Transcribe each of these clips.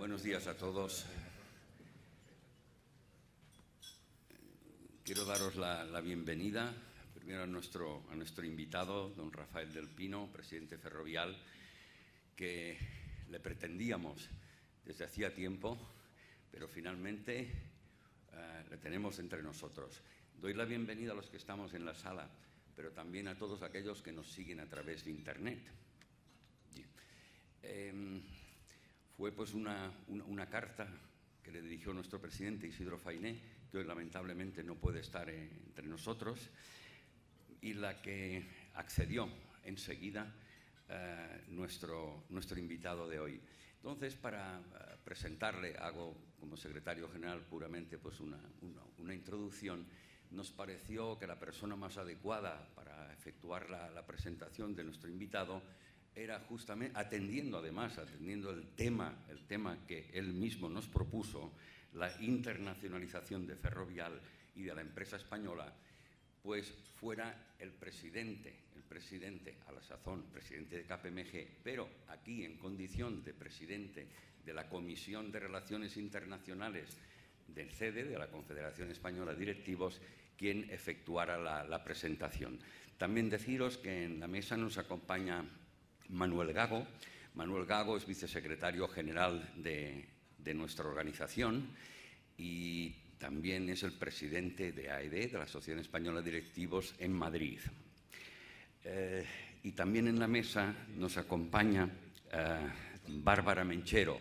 Buenos días a todos. Quiero daros la bienvenida primero a nuestro invitado, don Rafael del Pino, presidente Ferrovial, que le pretendíamos desde hacía tiempo, pero finalmente le tenemos entre nosotros. Doy la bienvenida a los que estamos en la sala, pero también a todos aquellos que nos siguen a través de Internet. Fue pues una carta que le dirigió nuestro presidente Isidro Fainé, que hoy lamentablemente no puede estar entre nosotros, y la que accedió enseguida nuestro invitado de hoy. Entonces, para presentarle, hago como secretario general puramente pues una introducción. Nos pareció que la persona más adecuada para efectuar la presentación de nuestro invitado era justamente, atendiendo el tema que él mismo nos propuso, la internacionalización de Ferrovial y de la empresa española, pues fuera el presidente a la sazón, presidente de KPMG, pero aquí en condición de presidente de la Comisión de Relaciones Internacionales del CEDE, de la Confederación Española de Directivos, quien efectuara la presentación. También deciros que en la mesa nos acompaña Manuel Gago. Manuel Gago es vicesecretario general de nuestra organización y también es el presidente de AED, de la Asociación Española de Directivos, en Madrid. Y también en la mesa nos acompaña Bárbara Menchero,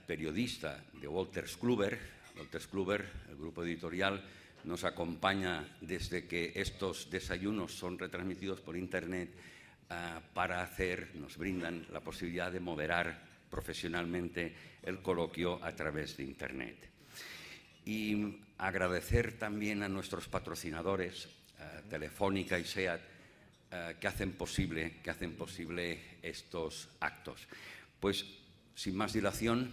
periodista de Wolters Kluwer. Wolters Kluwer, el grupo editorial, nos acompaña desde que estos desayunos son retransmitidos por Internet nos brindan la posibilidad de moderar profesionalmente el coloquio a través de Internet. Y agradecer también a nuestros patrocinadores, Telefónica y SEAT, que hacen posible estos actos. Pues, sin más dilación,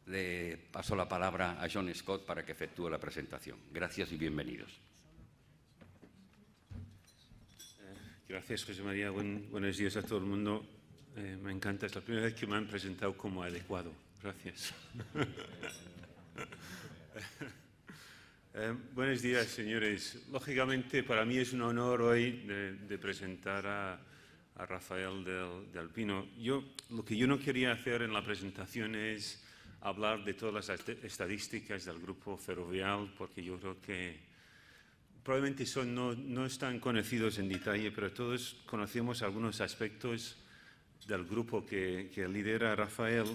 le paso la palabra a John Scott para que efectúe la presentación. Gracias y bienvenidos. Gracias, José María. Buenos días a todo el mundo. Me encanta, es la primera vez que me han presentado como adecuado. Gracias. Buenos días, señores. Lógicamente, para mí es un honor hoy de presentar a Rafael del Pino. Lo que yo no quería hacer en la presentación es hablar de todas las estadísticas del grupo Ferrovial, porque yo creo que probablemente no están conocidos en detalle, pero todos conocemos algunos aspectos del grupo que lidera Rafael.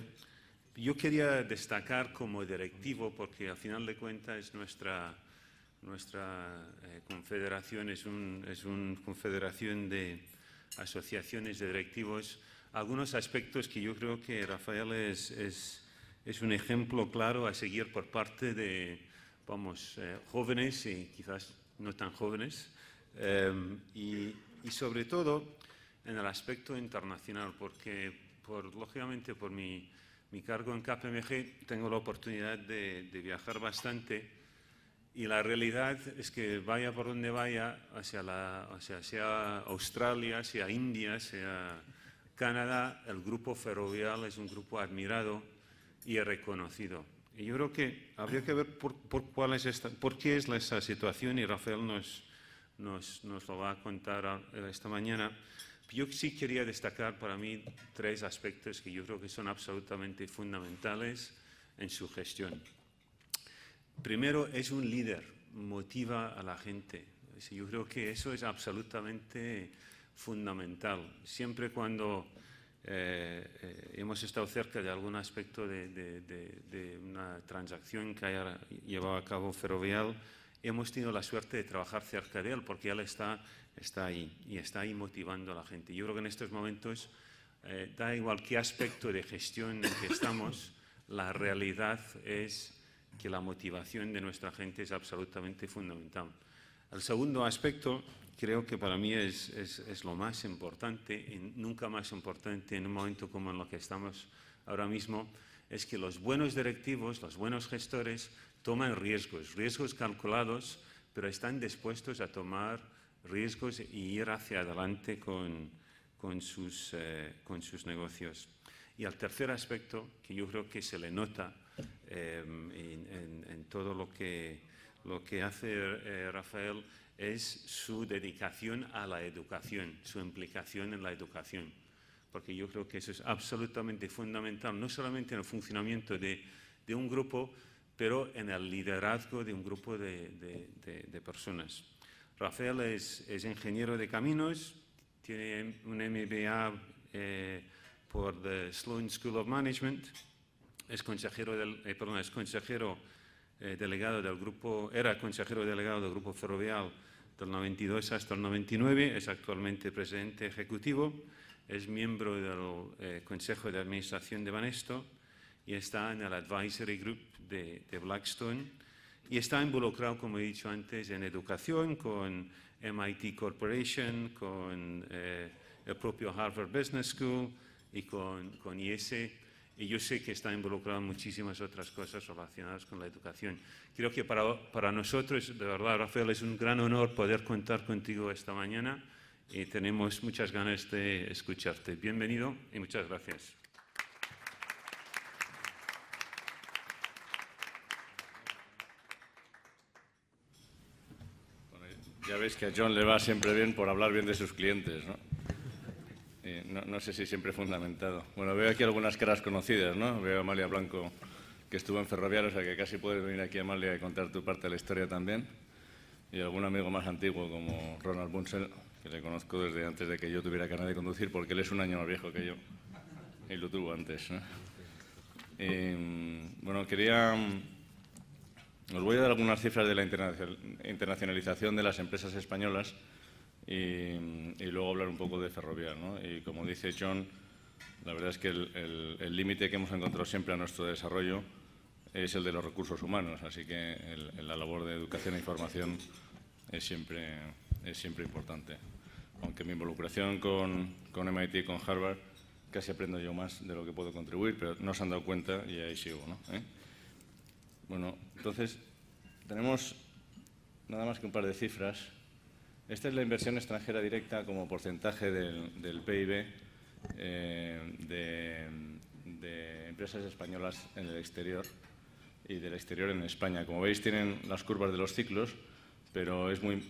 Yo quería destacar como directivo, porque al final de cuentas nuestra confederación es una confederación de asociaciones de directivos, algunos aspectos que yo creo que Rafael es un ejemplo claro a seguir por parte de, jóvenes y quizás no tan jóvenes, y sobre todo en el aspecto internacional, porque lógicamente por mi cargo en KPMG tengo la oportunidad de viajar bastante, y la realidad es que vaya por donde vaya, sea Australia, sea India, sea Canadá, el grupo Ferrovial es un grupo admirado y reconocido. Y yo creo que habría que ver por qué es esa situación, y Rafael nos lo va a contar esta mañana. Yo sí quería destacar para mí tres aspectos que yo creo que son absolutamente fundamentales en su gestión. Primero, es un líder, motiva a la gente. Yo creo que eso es absolutamente fundamental. Siempre cuando hemos estado cerca de algún aspecto de una transacción que haya llevado a cabo Ferrovial, hemos tenido la suerte de trabajar cerca de él, porque él está ahí y está ahí motivando a la gente. Yo creo que en estos momentos, da igual qué aspecto de gestión en que estamos, la realidad es que la motivación de nuestra gente es absolutamente fundamental. El segundo aspecto, creo que para mí es lo más importante, y nunca más importante en un momento como en lo que estamos ahora mismo, es que los buenos directivos, los buenos gestores, toman riesgos calculados, pero están dispuestos a tomar riesgos y ir hacia adelante con sus negocios. Y el tercer aspecto, que yo creo que se le nota en todo lo que hace Rafael, es su dedicación a la educación, su implicación en la educación. Porque yo creo que eso es absolutamente fundamental, no solamente en el funcionamiento de un grupo, pero en el liderazgo de un grupo de personas. Rafael es ingeniero de caminos, tiene un MBA por the Sloan School of Management, es consejero delegado del grupo, era consejero delegado del Grupo Ferrovial del 92 hasta el 99, es actualmente presidente ejecutivo, es miembro del Consejo de Administración de Banesto y está en el Advisory Group de Blackstone y está involucrado, como he dicho antes, en educación con MIT Corporation, con el propio Harvard Business School y con IESE. Y yo sé que está involucrado en muchísimas otras cosas relacionadas con la educación. Creo que para nosotros, de verdad, Rafael, es un gran honor poder contar contigo esta mañana y tenemos muchas ganas de escucharte. Bienvenido y muchas gracias. Bueno, ya veis que a John le va siempre bien por hablar bien de sus clientes, ¿no? No sé si siempre fundamentado. Bueno, veo aquí algunas caras conocidas, ¿no? Veo a Amalia Blanco, que estuvo en Ferrovial, o sea que casi puedes venir aquí, Amalia, y contar tu parte de la historia también. Y algún amigo más antiguo, como Ronald Bunsell, que le conozco desde antes de que yo tuviera carnet de conducir, porque él es un año más viejo que yo, y lo tuvo antes, ¿no? Bueno, os voy a dar algunas cifras de la internacionalización de las empresas españolas, y luego hablar un poco de Ferrovial, ¿no? Y como dice John, la verdad es que el límite que hemos encontrado siempre a nuestro desarrollo es el de los recursos humanos, así que la labor de educación e información es siempre importante. Aunque mi involucración con MIT y con Harvard casi aprendo yo más de lo que puedo contribuir, pero no se han dado cuenta y ahí sigo, ¿no? Bueno, entonces tenemos nada más que un par de cifras. Esta es la inversión extranjera directa como porcentaje del PIB de empresas españolas en el exterior y del exterior en España. Como veis, tienen las curvas de los ciclos, pero es muy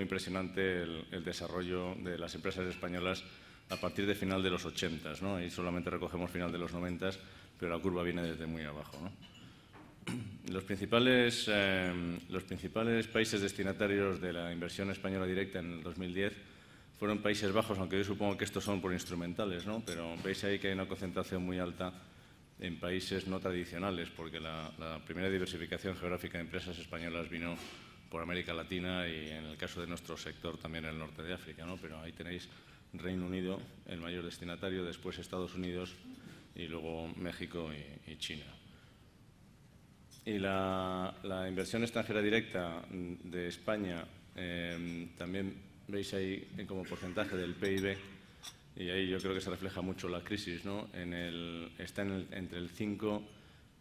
impresionante el desarrollo de las empresas españolas a partir de final de los 80, ¿no? Ahí solamente recogemos final de los 90, pero la curva viene desde muy abajo, ¿no? Los principales países destinatarios de la inversión española directa en el 2010 fueron Países Bajos, aunque yo supongo que estos son por instrumentales, ¿no? Pero veis ahí que hay una concentración muy alta en países no tradicionales, porque la primera diversificación geográfica de empresas españolas vino por América Latina y, en el caso de nuestro sector, también en el norte de África, ¿no? Pero ahí tenéis Reino Unido, el mayor destinatario, después Estados Unidos y luego México y China. Y la inversión extranjera directa de España también veis ahí como porcentaje del PIB, y ahí yo creo que se refleja mucho la crisis, ¿no? Está entre el 5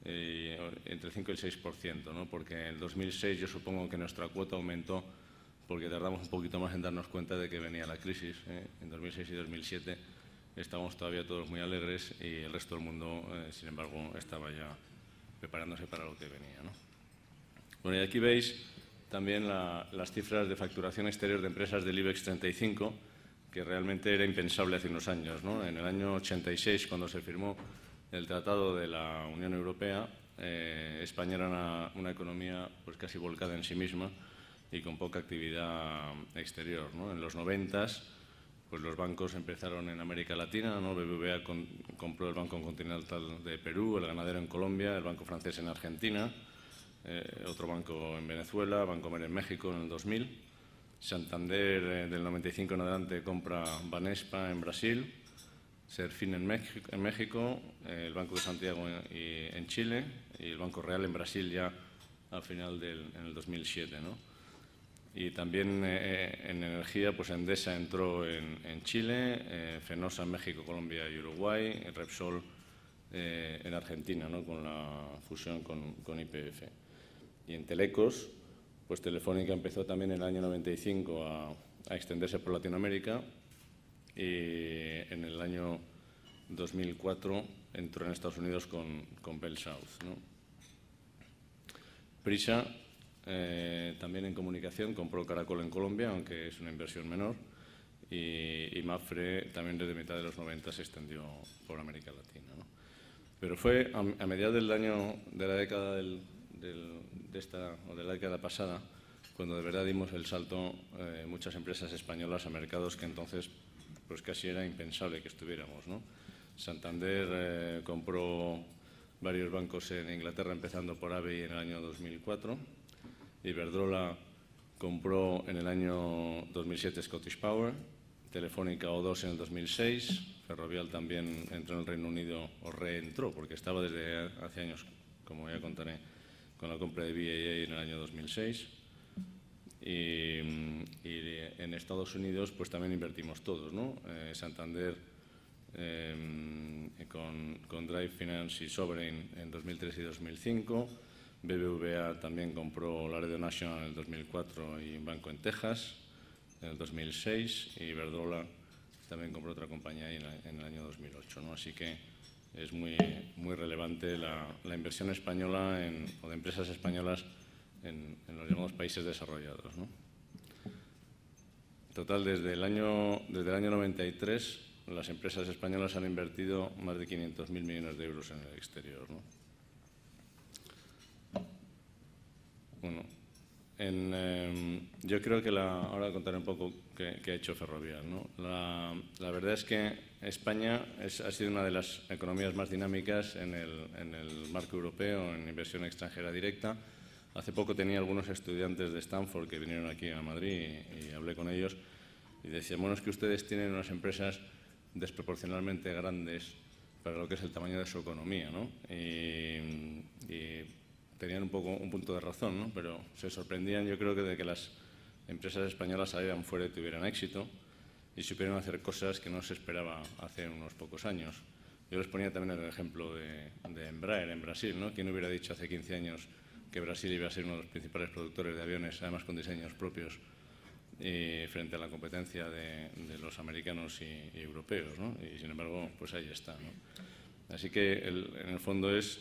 y el 6%, ¿no? Porque en el 2006 yo supongo que nuestra cuota aumentó porque tardamos un poquito más en darnos cuenta de que venía la crisis, ¿eh? En 2006 y 2007 estábamos todavía todos muy alegres y el resto del mundo, sin embargo, estaba ya preparándose para lo que venía, ¿no? Bueno, y aquí veis también las cifras de facturación exterior de empresas del IBEX 35, que realmente era impensable hace unos años, ¿no? En el año 86, cuando se firmó el Tratado de la Unión Europea, España era una economía pues casi volcada en sí misma y con poca actividad exterior, ¿no? En los 90s, pues los bancos empezaron en América Latina, ¿no? BBVA compró el Banco Continental de Perú, el Ganadero en Colombia, el Banco Francés en Argentina, otro banco en Venezuela, Bancomer en México en el 2000, Santander del 95 en adelante compra Banespa en Brasil, Serfin en México, el Banco de Santiago en Chile y el Banco Real en Brasil ya al final en el 2007, ¿no? Y también en energía, pues Endesa entró en Chile, Fenosa en México, Colombia y Uruguay, Repsol en Argentina, ¿no? Con la fusión con YPF. Y en Telecos, pues Telefónica empezó también en el año 95 a extenderse por Latinoamérica, y en el año 2004 entró en Estados Unidos con Bell South, ¿no? Prisa, también en comunicación, compró Caracol en Colombia, aunque es una inversión menor, y Mapfre también desde mitad de los 90 se extendió por América Latina, ¿no? Pero fue a mediados del año de la década de la década pasada cuando de verdad dimos el salto muchas empresas españolas a mercados que entonces pues casi era impensable que estuviéramos, ¿no? Santander compró varios bancos en Inglaterra, empezando por ABI en el año 2004. Iberdrola compró en el año 2007 Scottish Power, Telefónica O2 en el 2006, Ferrovial también entró en el Reino Unido, o reentró, porque estaba desde hace años, como ya contaré, con la compra de BAA en el año 2006. Y en Estados Unidos pues también invertimos todos, ¿no? Santander con Drive Finance y Sovereign en 2003 y 2005, BBVA también compró Laredo National en el 2004 y un banco en Texas en el 2006, y Iberdrola también compró otra compañía ahí en el año 2008, ¿no? Así que es muy relevante la inversión española o de empresas españolas en los llamados países desarrollados, ¿no? En total, desde el año 93, las empresas españolas han invertido más de 500.000 millones de euros en el exterior, ¿no? Bueno, yo creo que ahora contaré un poco qué ha hecho Ferrovial, ¿no? La verdad es que España ha sido una de las economías más dinámicas en el marco europeo en inversión extranjera directa. Hace poco tenía algunos estudiantes de Stanford que vinieron aquí a Madrid y hablé con ellos y decían, bueno, es que ustedes tienen unas empresas desproporcionalmente grandes para lo que es el tamaño de su economía, ¿no? Y tenían un punto de razón, ¿no? Pero se sorprendían, yo creo, de que las empresas españolas salieran fuera y tuvieran éxito y supieran hacer cosas que no se esperaba hace unos pocos años. Yo les ponía también el ejemplo de Embraer en Brasil, ¿no? ¿Quién hubiera dicho hace 15 años que Brasil iba a ser uno de los principales productores de aviones, además con diseños propios, frente a la competencia de los americanos y europeos, ¿no? Y sin embargo, pues ahí está, ¿no? Así que en el fondo es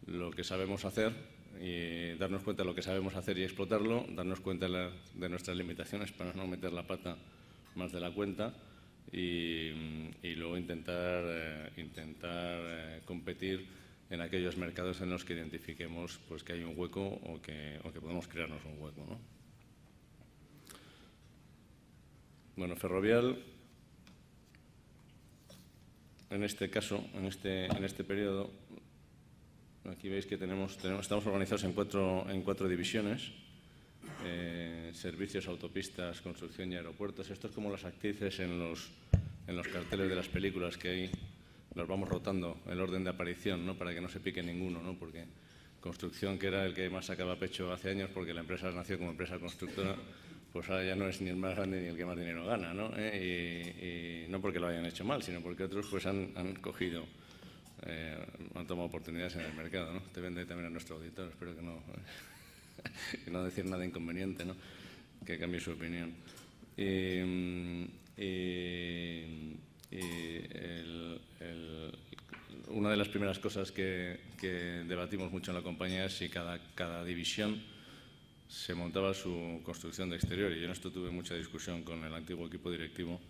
lo que sabemos hacer y darnos cuenta de lo que sabemos hacer y explotarlo, darnos cuenta de nuestras limitaciones para no meter la pata más de la cuenta y luego intentar competir en aquellos mercados en los que identifiquemos pues, que hay un hueco o que podemos crearnos un hueco, ¿no? Bueno, Ferrovial, en este caso, en este periodo, aquí veis que estamos organizados en cuatro divisiones: servicios, autopistas, construcción y aeropuertos. Esto es como las actrices en los carteles de las películas que hay. Los vamos rotando el orden de aparición, ¿no? Para que no se pique ninguno, ¿no? Porque construcción, que era el que más sacaba pecho hace años porque la empresa nació como empresa constructora, pues ahora ya no es ni el más grande ni el que más dinero gana, ¿no? Y no porque lo hayan hecho mal, sino porque otros pues han cogido, han tomado oportunidades en el mercado, ¿no? Te vende también a nuestro auditor, espero que no decir nada inconveniente, ¿no? Que cambie su opinión. Una de las primeras cosas que debatimos mucho en la compañía es si cada división se montaba su construcción de exterior, y yo en esto tuve mucha discusión con el antiguo equipo directivo,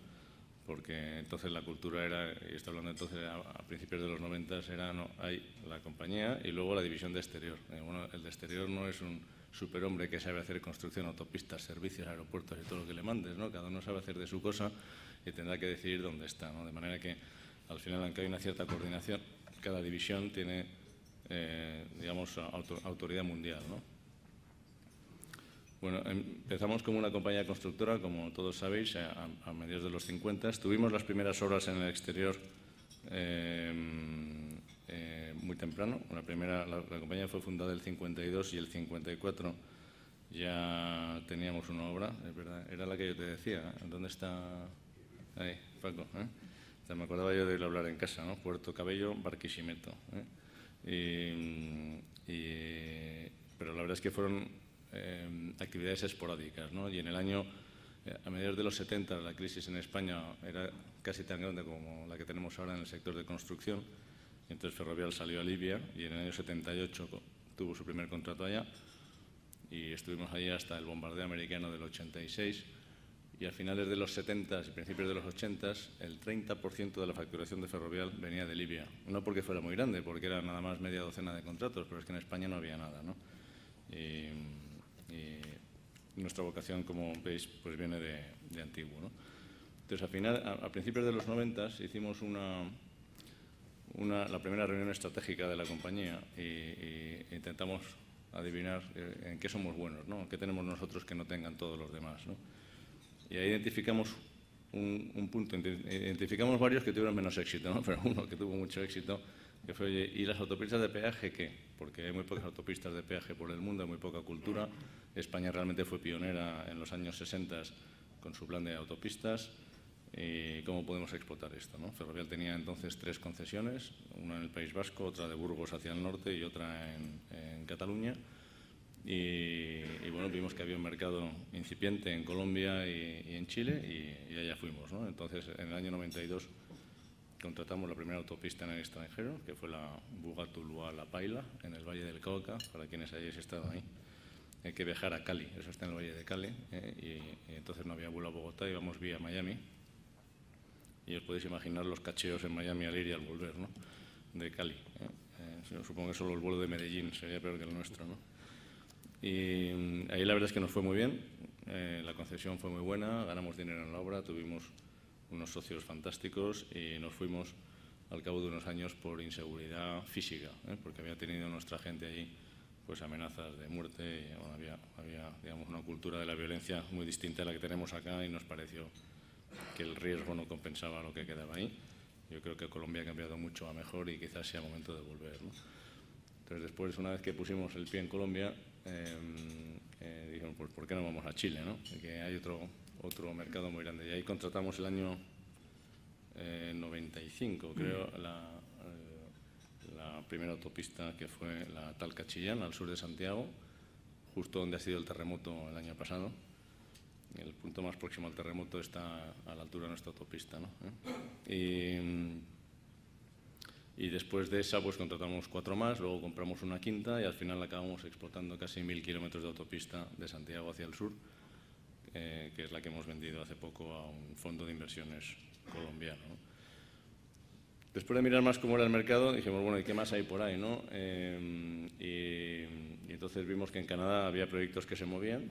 porque entonces la cultura era, y estoy hablando entonces a principios de los 90, era hay la compañía y luego la división de exterior. Bueno, el de exterior no es un superhombre que sabe hacer construcción, autopistas, servicios, aeropuertos y todo lo que le mandes, ¿no? Cada uno sabe hacer de su cosa y tendrá que decidir dónde está, ¿no? De manera que al final, aunque hay una cierta coordinación, cada división tiene, digamos, autoridad mundial, ¿no? Bueno, empezamos como una compañía constructora, como todos sabéis, a mediados de los 50. Tuvimos las primeras obras en el exterior muy temprano. La compañía fue fundada en el 52 y el 54 ya teníamos una obra, es verdad. Era la que yo te decía. ¿Dónde está? Ahí, Paco. O sea, me acordaba yo de ir a hablar en casa, ¿no? Puerto Cabello, Barquisimeto. Pero la verdad es que fueron actividades esporádicas, ¿no? Y en el año, a mediados de los 70, la crisis en España era casi tan grande como la que tenemos ahora en el sector de construcción. Entonces Ferrovial salió a Libia y en el año 78 tuvo su primer contrato allá y estuvimos allí hasta el bombardeo americano del 86 y a finales de los 70 y principios de los 80 el 30% de la facturación de Ferrovial venía de Libia. No porque fuera muy grande, porque era nada más media docena de contratos, pero es que en España no había nada, ¿no? Y nuestra vocación, como veis, pues viene de antiguo, ¿no? Entonces, a principios de los 90 hicimos la primera reunión estratégica de la compañía y intentamos adivinar en qué somos buenos, ¿no? ¿Qué tenemos nosotros que no tengan todos los demás, ¿no? Y ahí identificamos un punto, identificamos varios que tuvieron menos éxito, ¿no? Pero uno que tuvo mucho éxito, que fue, oye, ¿y las autopistas de peaje qué? Porque hay muy pocas autopistas de peaje por el mundo, hay muy poca cultura. España realmente fue pionera en los años 60 con su plan de autopistas. ¿Y cómo podemos explotar esto, ¿no? Ferrovial tenía entonces 3 concesiones, una en el País Vasco, otra de Burgos hacia el norte y otra en Cataluña. Y bueno, vimos que había un mercado incipiente en Colombia y en Chile y allá fuimos, ¿no? Entonces, en el año 92 contratamos la primera autopista en el extranjero, que fue la Buga-Tuluá-La Paila, en el Valle del Cauca, para quienes hayáis estado ahí. Hay que viajar a Cali, eso está en el Valle de Cali, y entonces no había vuelo a Bogotá, íbamos vía Miami. Y os podéis imaginar los cacheos en Miami al ir y al volver, ¿no? De Cali. Supongo que solo el vuelo de Medellín sería peor que el nuestro, ¿no? Y ahí la verdad es que nos fue muy bien, la concesión fue muy buena, ganamos dinero en la obra, tuvimos unos socios fantásticos y nos fuimos al cabo de unos años por inseguridad física, porque había tenido nuestra gente allí pues amenazas de muerte y bueno, había digamos, una cultura de la violencia muy distinta a la que tenemos acá y nos pareció que el riesgo no compensaba lo que quedaba ahí. Yo creo que Colombia ha cambiado mucho a mejor y quizás sea momento de volver, ¿no? Entonces, después, una vez que pusimos el pie en Colombia, dijeron, pues, ¿por qué no vamos a Chile, ¿no? Que hay otro mercado muy grande. Y ahí contratamos el año 95, creo, la primera autopista, que fue la Talca-Chillán, al sur de Santiago, justo donde ha sido el terremoto el año pasado. El punto más próximo al terremoto está a la altura de nuestra autopista, ¿no? Y después de esa pues contratamos 4 más, luego compramos una quinta y al final acabamos explotando casi 1000 kilómetros de autopista de Santiago hacia el sur, que es la que hemos vendido hace poco a un fondo de inversiones colombiano, ¿no? Después de mirar más cómo era el mercado, dijimos, bueno, ¿y qué más hay por ahí, no? Y entonces vimos que en Canadá había proyectos que se movían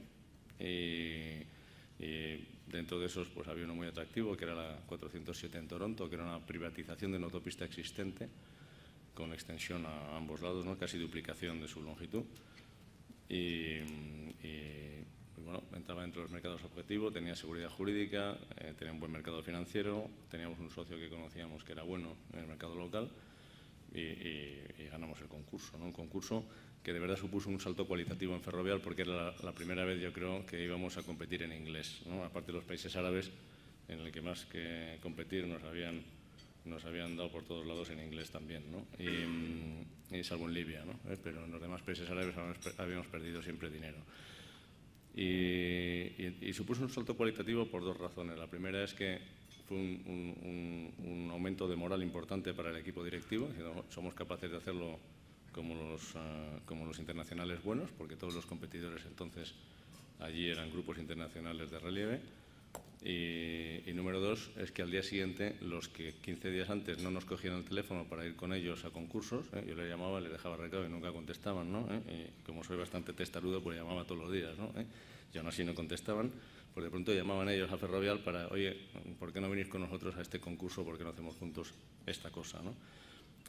y dentro de esos pues había uno muy atractivo, que era la 407 en Toronto, que era una privatización de una autopista existente con extensión a ambos lados, ¿no? Casi duplicación de su longitud. Y bueno, entraba dentro de los mercados objetivos, tenía seguridad jurídica, tenía un buen mercado financiero, teníamos un socio que conocíamos que era bueno en el mercado local y ganamos el concurso, ¿no? Un concurso que de verdad supuso un salto cualitativo en Ferrovial porque era la primera vez, yo creo, que íbamos a competir en inglés, ¿no? Aparte de los países árabes, en el que más que competir nos habían dado por todos lados en inglés también, ¿no? Y salvo en Libia, ¿no? Pero en los demás países árabes habíamos perdido siempre dinero. Y supuso un salto cualitativo por 2 razones. La primera es que fue un aumento de moral importante para el equipo directivo, diciendo, somos capaces de hacerlo como los internacionales buenos, porque todos los competidores entonces allí eran grupos internacionales de relieve. Y número 2 es que al día siguiente, los que 15 días antes no nos cogían el teléfono para ir con ellos a concursos, yo les llamaba, les dejaba recado y nunca contestaban, ¿no? Y como soy bastante testarudo, pues llamaba todos los días, ¿no? Y aún así no contestaban, pues de pronto llamaban ellos a Ferrovial para, oye, ¿por qué no venís con nosotros a este concurso? ¿Por qué no hacemos juntos esta cosa, ¿no?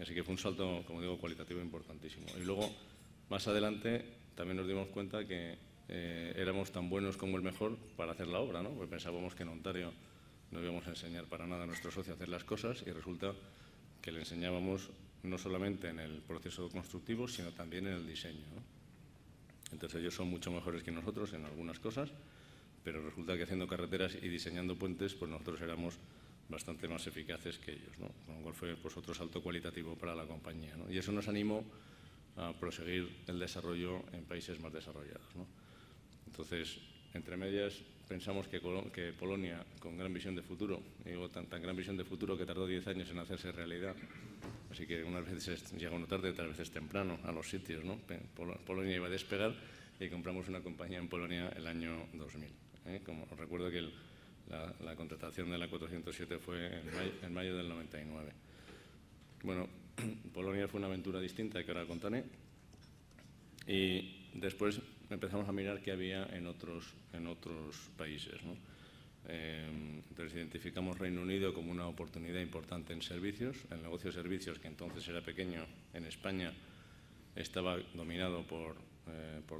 Así que fue un salto, como digo, cualitativo importantísimo. Y luego, más adelante, también nos dimos cuenta que éramos tan buenos como el mejor para hacer la obra, ¿no? Porque pensábamos que en Ontario no íbamos a enseñar para nada a nuestro socio a hacer las cosas y resulta que le enseñábamos no solamente en el proceso constructivo, sino también en el diseño, ¿no? Entonces ellos son mucho mejores que nosotros en algunas cosas, pero resulta que haciendo carreteras y diseñando puentes, pues nosotros éramos bastante más eficaces que ellos, ¿no? Con lo cual fue pues, otro salto cualitativo para la compañía, ¿no? Y eso nos animó a proseguir el desarrollo en países más desarrollados, ¿no? Entonces, entre medias, pensamos que Polonia, con gran visión de futuro, digo tan gran visión de futuro que tardó 10 años en hacerse realidad, así que unas veces llega una tarde, otras veces temprano a los sitios, ¿no? Polonia iba a despegar y compramos una compañía en Polonia el año 2000. Como os recuerdo que la contratación de la 407 fue en mayo del 99. Bueno, Polonia fue una aventura distinta que ahora contaré. Y después empezamos a mirar qué había en otros países, ¿no? Entonces identificamos Reino Unido como una oportunidad importante en servicios. El negocio de servicios, que entonces era pequeño en España, estaba dominado por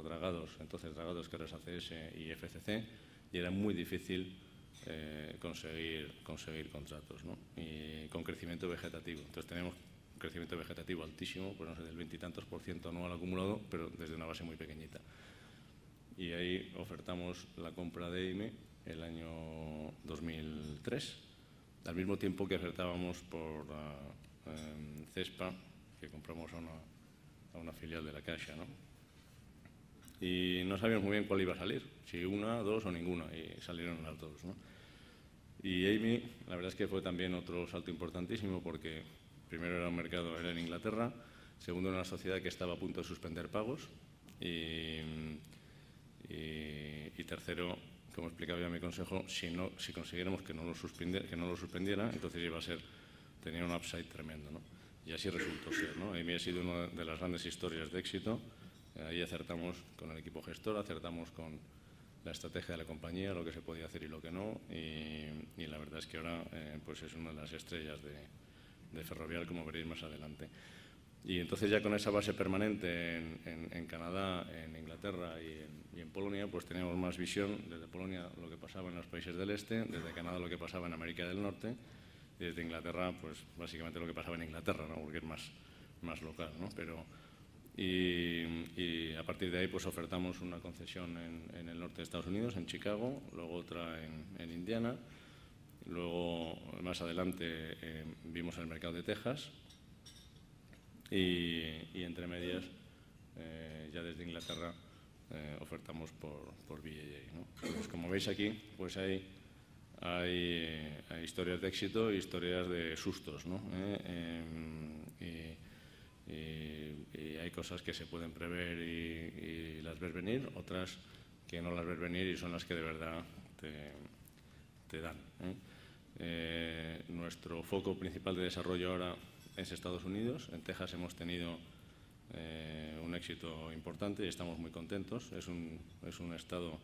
Dragados, entonces Dragados, que era ACS y FCC, y era muy difícil conseguir contratos, ¿no? Y con crecimiento vegetativo. Entonces tenemos un crecimiento vegetativo altísimo, pues no sé, del 20 y tantos % anual acumulado, pero desde una base muy pequeñita. Y ahí ofertamos la compra de EIME el año 2003, al mismo tiempo que ofertábamos por CESPA, que compramos a una filial de la Caixa, ¿no? Y no sabíamos muy bien cuál iba a salir, si una, dos o ninguna, y salieron las dos, ¿no? Y EIME, la verdad es que fue también otro salto importantísimo, porque primero era un mercado, era en Inglaterra, segundo era una sociedad que estaba a punto de suspender pagos, y tercero, como explicaba ya mi consejo, si consiguiéramos que no lo suspendiera, entonces tenía un upside tremendo, ¿no? Y así resultó ser, ¿no? EIME ha sido una de las grandes historias de éxito. Ahí acertamos con el equipo gestor, acertamos con la estrategia de la compañía, lo que se podía hacer y lo que no, y la verdad es que ahora pues es una de las estrellas de Ferrovial, como veréis más adelante. Y entonces ya con esa base permanente en Canadá, en Inglaterra y en Polonia, pues teníamos más visión desde Polonia lo que pasaba en los países del este, desde Canadá lo que pasaba en América del Norte, y desde Inglaterra pues básicamente lo que pasaba en Inglaterra, ¿no? Porque es más local, ¿no? Y a partir de ahí pues ofertamos una concesión en el norte de Estados Unidos, en Chicago, luego otra en Indiana, luego más adelante vimos el mercado de Texas y entre medias ya desde Inglaterra ofertamos por BAA, ¿no? Entonces, como veis aquí, pues hay historias de éxito e historias de sustos, ¿no? Y hay cosas que se pueden prever y las ves venir, otras que no las ves venir y son las que de verdad te dan, ¿eh? Nuestro foco principal de desarrollo ahora es Estados Unidos. En Texas hemos tenido un éxito importante y estamos muy contentos. Es un estado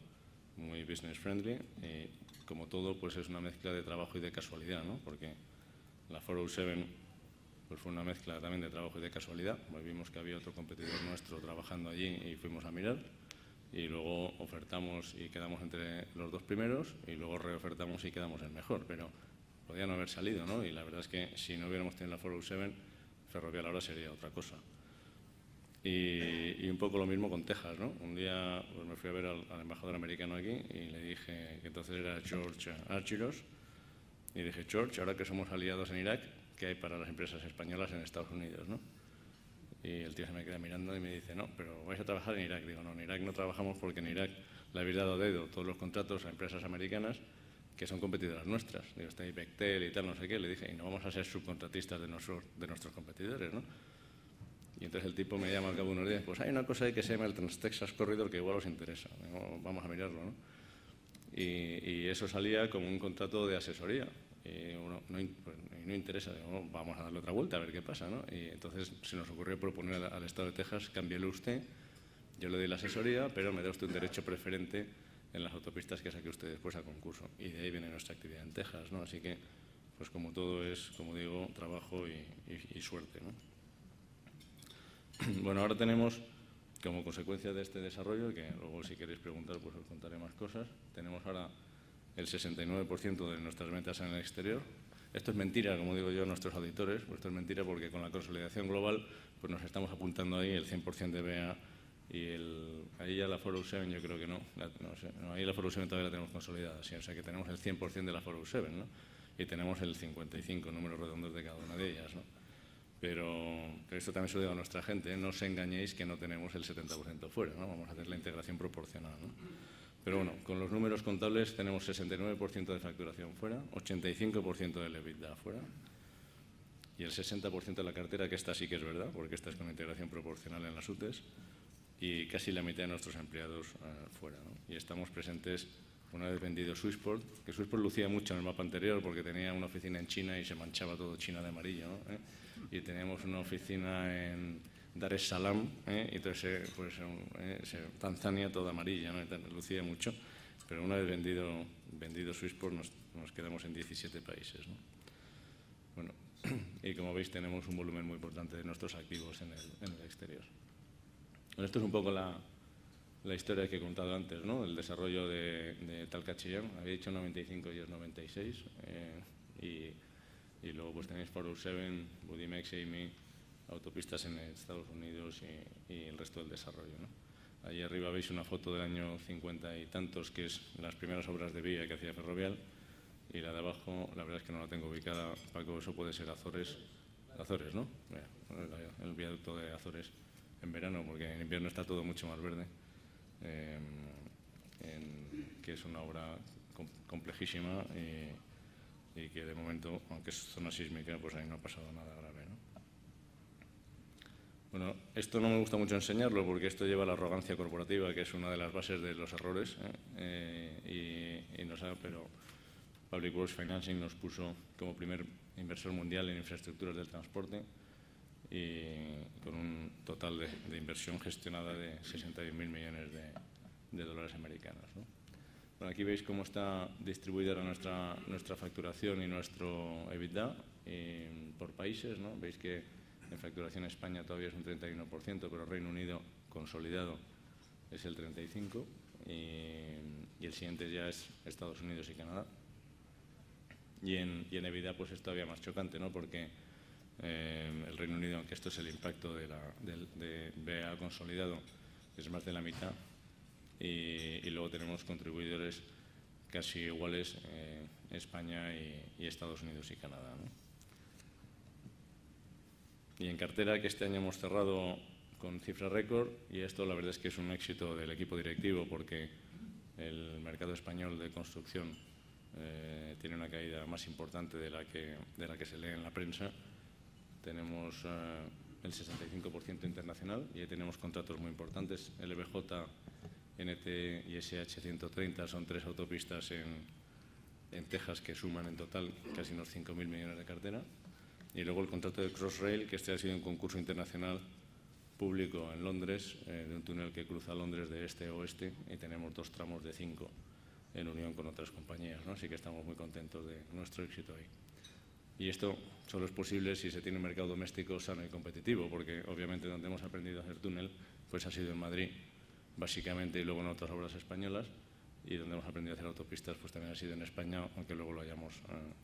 muy business friendly y, como todo, pues es una mezcla de trabajo y de casualidad, ¿no? Porque la 407 pues fue una mezcla también de trabajo y de casualidad. Pues vimos que había otro competidor nuestro trabajando allí y fuimos a mirar. Y luego ofertamos y quedamos entre los dos primeros y luego reofertamos y quedamos el mejor. Pero podía no haber salido, ¿no? Y la verdad es que si no hubiéramos tenido la 407, Ferrovial ahora sería otra cosa. Y un poco lo mismo con Texas, ¿no? Un día pues me fui a ver al embajador americano aquí y le dije, que entonces era George Archiros, y dije, George, ahora que somos aliados en Irak, ¿qué hay para las empresas españolas en Estados Unidos, ¿no? Y el tío se me queda mirando y me dice, no, pero vais a trabajar en Irak. Digo, no, en Irak no trabajamos porque en Irak le habéis dado dedo todos los contratos a empresas americanas que son competidoras nuestras. Digo, está ahí Bechtel y tal, no sé qué. Le dije, y no vamos a ser subcontratistas de nuestros competidores, ¿no? Y entonces el tipo me llama al cabo de unos días, pues hay una cosa ahí que se llama el Trans-Texas Corridor que igual os interesa. Digo, vamos a mirarlo, ¿no? Y eso salía como un contrato de asesoría. Y uno no interesa, digo, vamos a darle otra vuelta a ver qué pasa, ¿no? Y entonces se nos ocurrió proponer al Estado de Texas, cámbielo usted, yo le doy la asesoría, pero me da usted un derecho preferente en las autopistas que saque usted después a concurso. Y de ahí viene nuestra actividad en Texas, ¿no? Así que, pues como todo es, como digo, trabajo y suerte, ¿no? Bueno, ahora tenemos, como consecuencia de este desarrollo, que luego si queréis preguntar pues os contaré más cosas, tenemos ahora el 69% de nuestras ventas en el exterior. Esto es mentira, como digo yo a nuestros auditores, pues esto es mentira porque con la consolidación global pues nos estamos apuntando ahí el 100% de BA y ahí ya la 407 yo creo que no, ahí la 407 todavía la tenemos consolidada, ¿sí? O sea que tenemos el 100% de la 407, ¿no? Y tenemos el 55 números redondos de cada una de ellas, ¿no? Pero esto también se lo digo a nuestra gente, ¿eh? No os engañéis que no tenemos el 70% fuera, ¿no? Vamos a hacer la integración proporcional, ¿no? Pero bueno, con los números contables tenemos 69% de facturación fuera, 85% del EBITDA fuera y el 60% de la cartera, que esta sí que es verdad, porque esta es con integración proporcional en las UTEs, y casi la mitad de nuestros empleados fuera, ¿no? Y estamos presentes, una vez vendido Swissport, que Swissport lucía mucho en el mapa anterior porque tenía una oficina en China y se manchaba todo China de amarillo, ¿no? Y teníamos una oficina en Dar es Salaam, y entonces pues, Tanzania toda amarilla, ¿no? Lucía mucho, pero una vez vendido Swissport nos quedamos en 17 países, ¿no? Bueno, y como veis tenemos un volumen muy importante de nuestros activos en el exterior. Bueno, esto es un poco la historia que he contado antes, ¿no? El desarrollo de Talca Chillán, había dicho 95 y es 96, y luego pues tenéis 407, Budimex, Amy, autopistas en Estados Unidos y el resto del desarrollo, ¿no? Allí arriba veis una foto del año 50 y tantos, que es las primeras obras de vía que hacía Ferrovial, y la de abajo, la verdad es que no la tengo ubicada, Paco, eso puede ser Azores, ¿no? Mira, el viaducto de Azores en verano, porque en invierno está todo mucho más verde, que es una obra complejísima y que de momento, aunque es zona sísmica, pues ahí no ha pasado nada grave, ¿no? Bueno, esto no me gusta mucho enseñarlo porque esto lleva a la arrogancia corporativa, que es una de las bases de los errores, pero Public Works Financing nos puso como primer inversor mundial en infraestructuras del transporte y con un total de inversión gestionada de 61.000 millones de dólares americanos, ¿no? Bueno, aquí veis cómo está distribuida nuestra facturación y nuestro EBITDA por países, ¿no? Veis que en facturación España todavía es un 31%, pero Reino Unido consolidado es el 35% y el siguiente ya es Estados Unidos y Canadá. Y en EBITDA pues es todavía más chocante, ¿no? Porque el Reino Unido, aunque esto es el impacto de BA consolidado, es más de la mitad, y luego tenemos contribuidores casi iguales, España y Estados Unidos y Canadá, ¿no? Y en cartera, que este año hemos cerrado con cifra récord, y esto la verdad es que es un éxito del equipo directivo porque el mercado español de construcción tiene una caída más importante de la que se lee en la prensa. Tenemos el 65% internacional y ahí tenemos contratos muy importantes. LBJ, NT y SH 130 son 3 autopistas en Texas que suman en total casi unos 5.000 millones de cartera. Y luego el contrato de Crossrail, que este ha sido un concurso internacional público en Londres, de un túnel que cruza Londres de este a oeste, y tenemos 2 tramos de 5 en unión con otras compañías, ¿no? Así que estamos muy contentos de nuestro éxito ahí. Y esto solo es posible si se tiene un mercado doméstico sano y competitivo, porque obviamente donde hemos aprendido a hacer túnel pues ha sido en Madrid, básicamente, y luego en otras obras españolas, y donde hemos aprendido a hacer autopistas pues también ha sido en España, aunque luego lo hayamos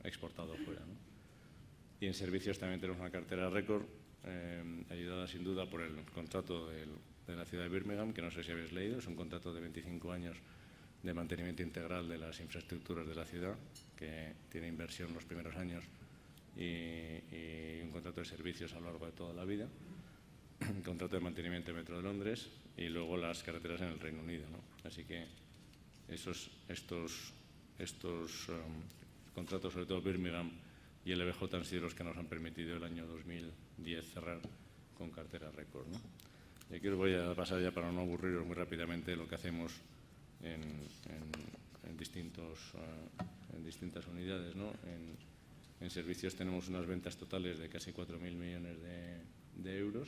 exportado fuera, ¿no? Y en servicios también tenemos una cartera récord, ayudada sin duda por el contrato de la ciudad de Birmingham, que no sé si habéis leído, es un contrato de 25 años de mantenimiento integral de las infraestructuras de la ciudad, que tiene inversión los primeros años y un contrato de servicios a lo largo de toda la vida, un contrato de mantenimiento de Metro de Londres y luego las carreteras en el Reino Unido, ¿no? Así que estos contratos, sobre todo Birmingham y el LBJ, han sido los que nos han permitido el año 2010 cerrar con cartera récord, ¿no? Y aquí os voy a pasar ya, para no aburriros, muy rápidamente lo que hacemos en distintas unidades, ¿no? En servicios tenemos unas ventas totales de casi 4.000 millones de euros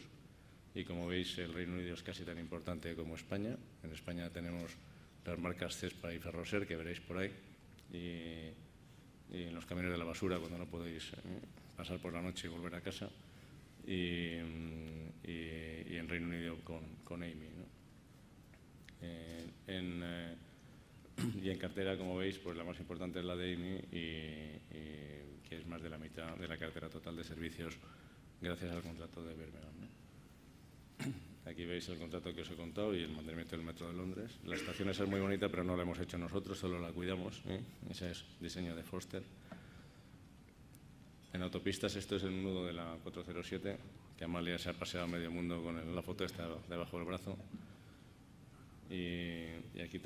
y, como veis, el Reino Unido es casi tan importante como España. En España tenemos las marcas Cespa y Ferroser, que veréis por ahí, y en los camiones de la basura cuando no podéis pasar por la noche y volver a casa, y en Reino Unido con Amy, ¿no? Y en cartera, como veis, pues la más importante es la de Amy, que es más de la mitad de la cartera total de servicios gracias al contrato de Birmingham, ¿no? Aquí veis el contrato que os he contado y el mantenimiento del Metro de Londres. La estación esa es muy bonita, pero no la hemos hecho nosotros, solo la cuidamos, ¿eh? Ese es diseño de Foster. En autopistas, esto es el nudo de la 407, que Amalia se ha paseado medio mundo con la foto esta debajo del brazo. Y aquí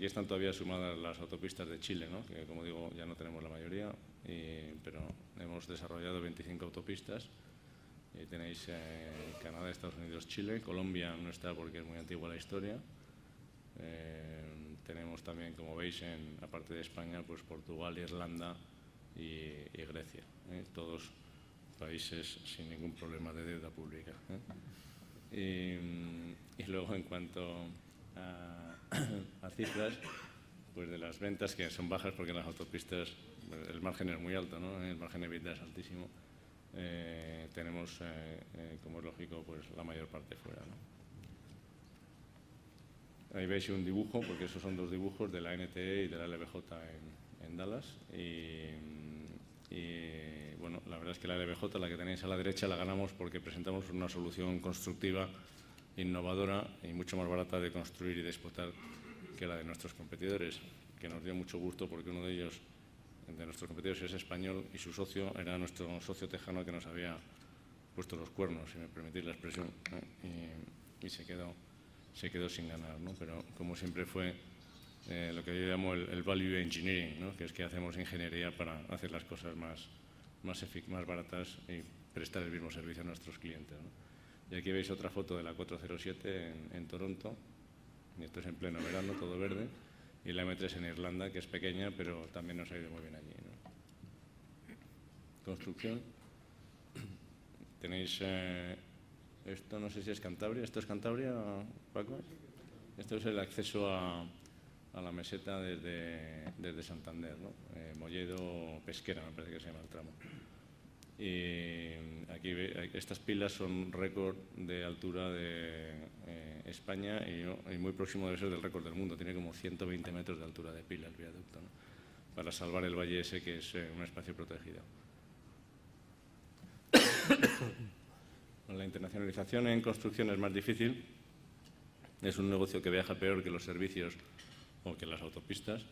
están todavía sumadas las autopistas de Chile, ¿no? Que como digo ya no tenemos la mayoría, pero hemos desarrollado 25 autopistas. Y tenéis Canadá, Estados Unidos, Chile. Colombia no está porque es muy antigua la historia. Tenemos también, como veis, aparte de España, pues Portugal, Irlanda y Grecia, todos países sin ningún problema de deuda pública. Y luego, en cuanto a cifras, pues de las ventas, que son bajas porque en las autopistas el margen es muy alto, ¿no? El margen de EBITDA es altísimo. Tenemos, como es lógico, pues la mayor parte fuera, ¿no? Ahí veis un dibujo, porque esos son dos dibujos de la NTE y de la LBJ en Dallas. Y bueno, la verdad es que la LBJ, la que tenéis a la derecha, la ganamos porque presentamos una solución constructiva, innovadora y mucho más barata de construir y de explotar que la de nuestros competidores, que nos dio mucho gusto porque uno de ellos, de nuestros competidores, es español y su socio era nuestro socio tejano que nos había puesto los cuernos, si me permitís la expresión, y se quedó sin ganar, ¿no? Pero como siempre fue lo que yo llamo el value engineering, ¿no? Que es que hacemos ingeniería para hacer las cosas más baratas y prestar el mismo servicio a nuestros clientes, ¿no? Y aquí veis otra foto de la 407 en Toronto, y esto es en pleno verano, todo verde, y la M3 en Irlanda, que es pequeña, pero también nos ha ido muy bien allí, ¿no? Construcción. Tenéis esto, no sé si es Cantabria. ¿Esto es Cantabria, Paco? Esto es el acceso a la meseta desde Santander, ¿no? Molledo Pesquera, me parece que se llama el tramo. Y aquí estas pilas son récord de altura de España y muy próximo debe ser del récord del mundo. Tiene como 120 metros de altura de pila el viaducto, ¿no? Para salvar el valle ese, que es un espacio protegido. La internacionalización en construcción es más difícil. Es un negocio que viaja peor que los servicios o que las autopistas.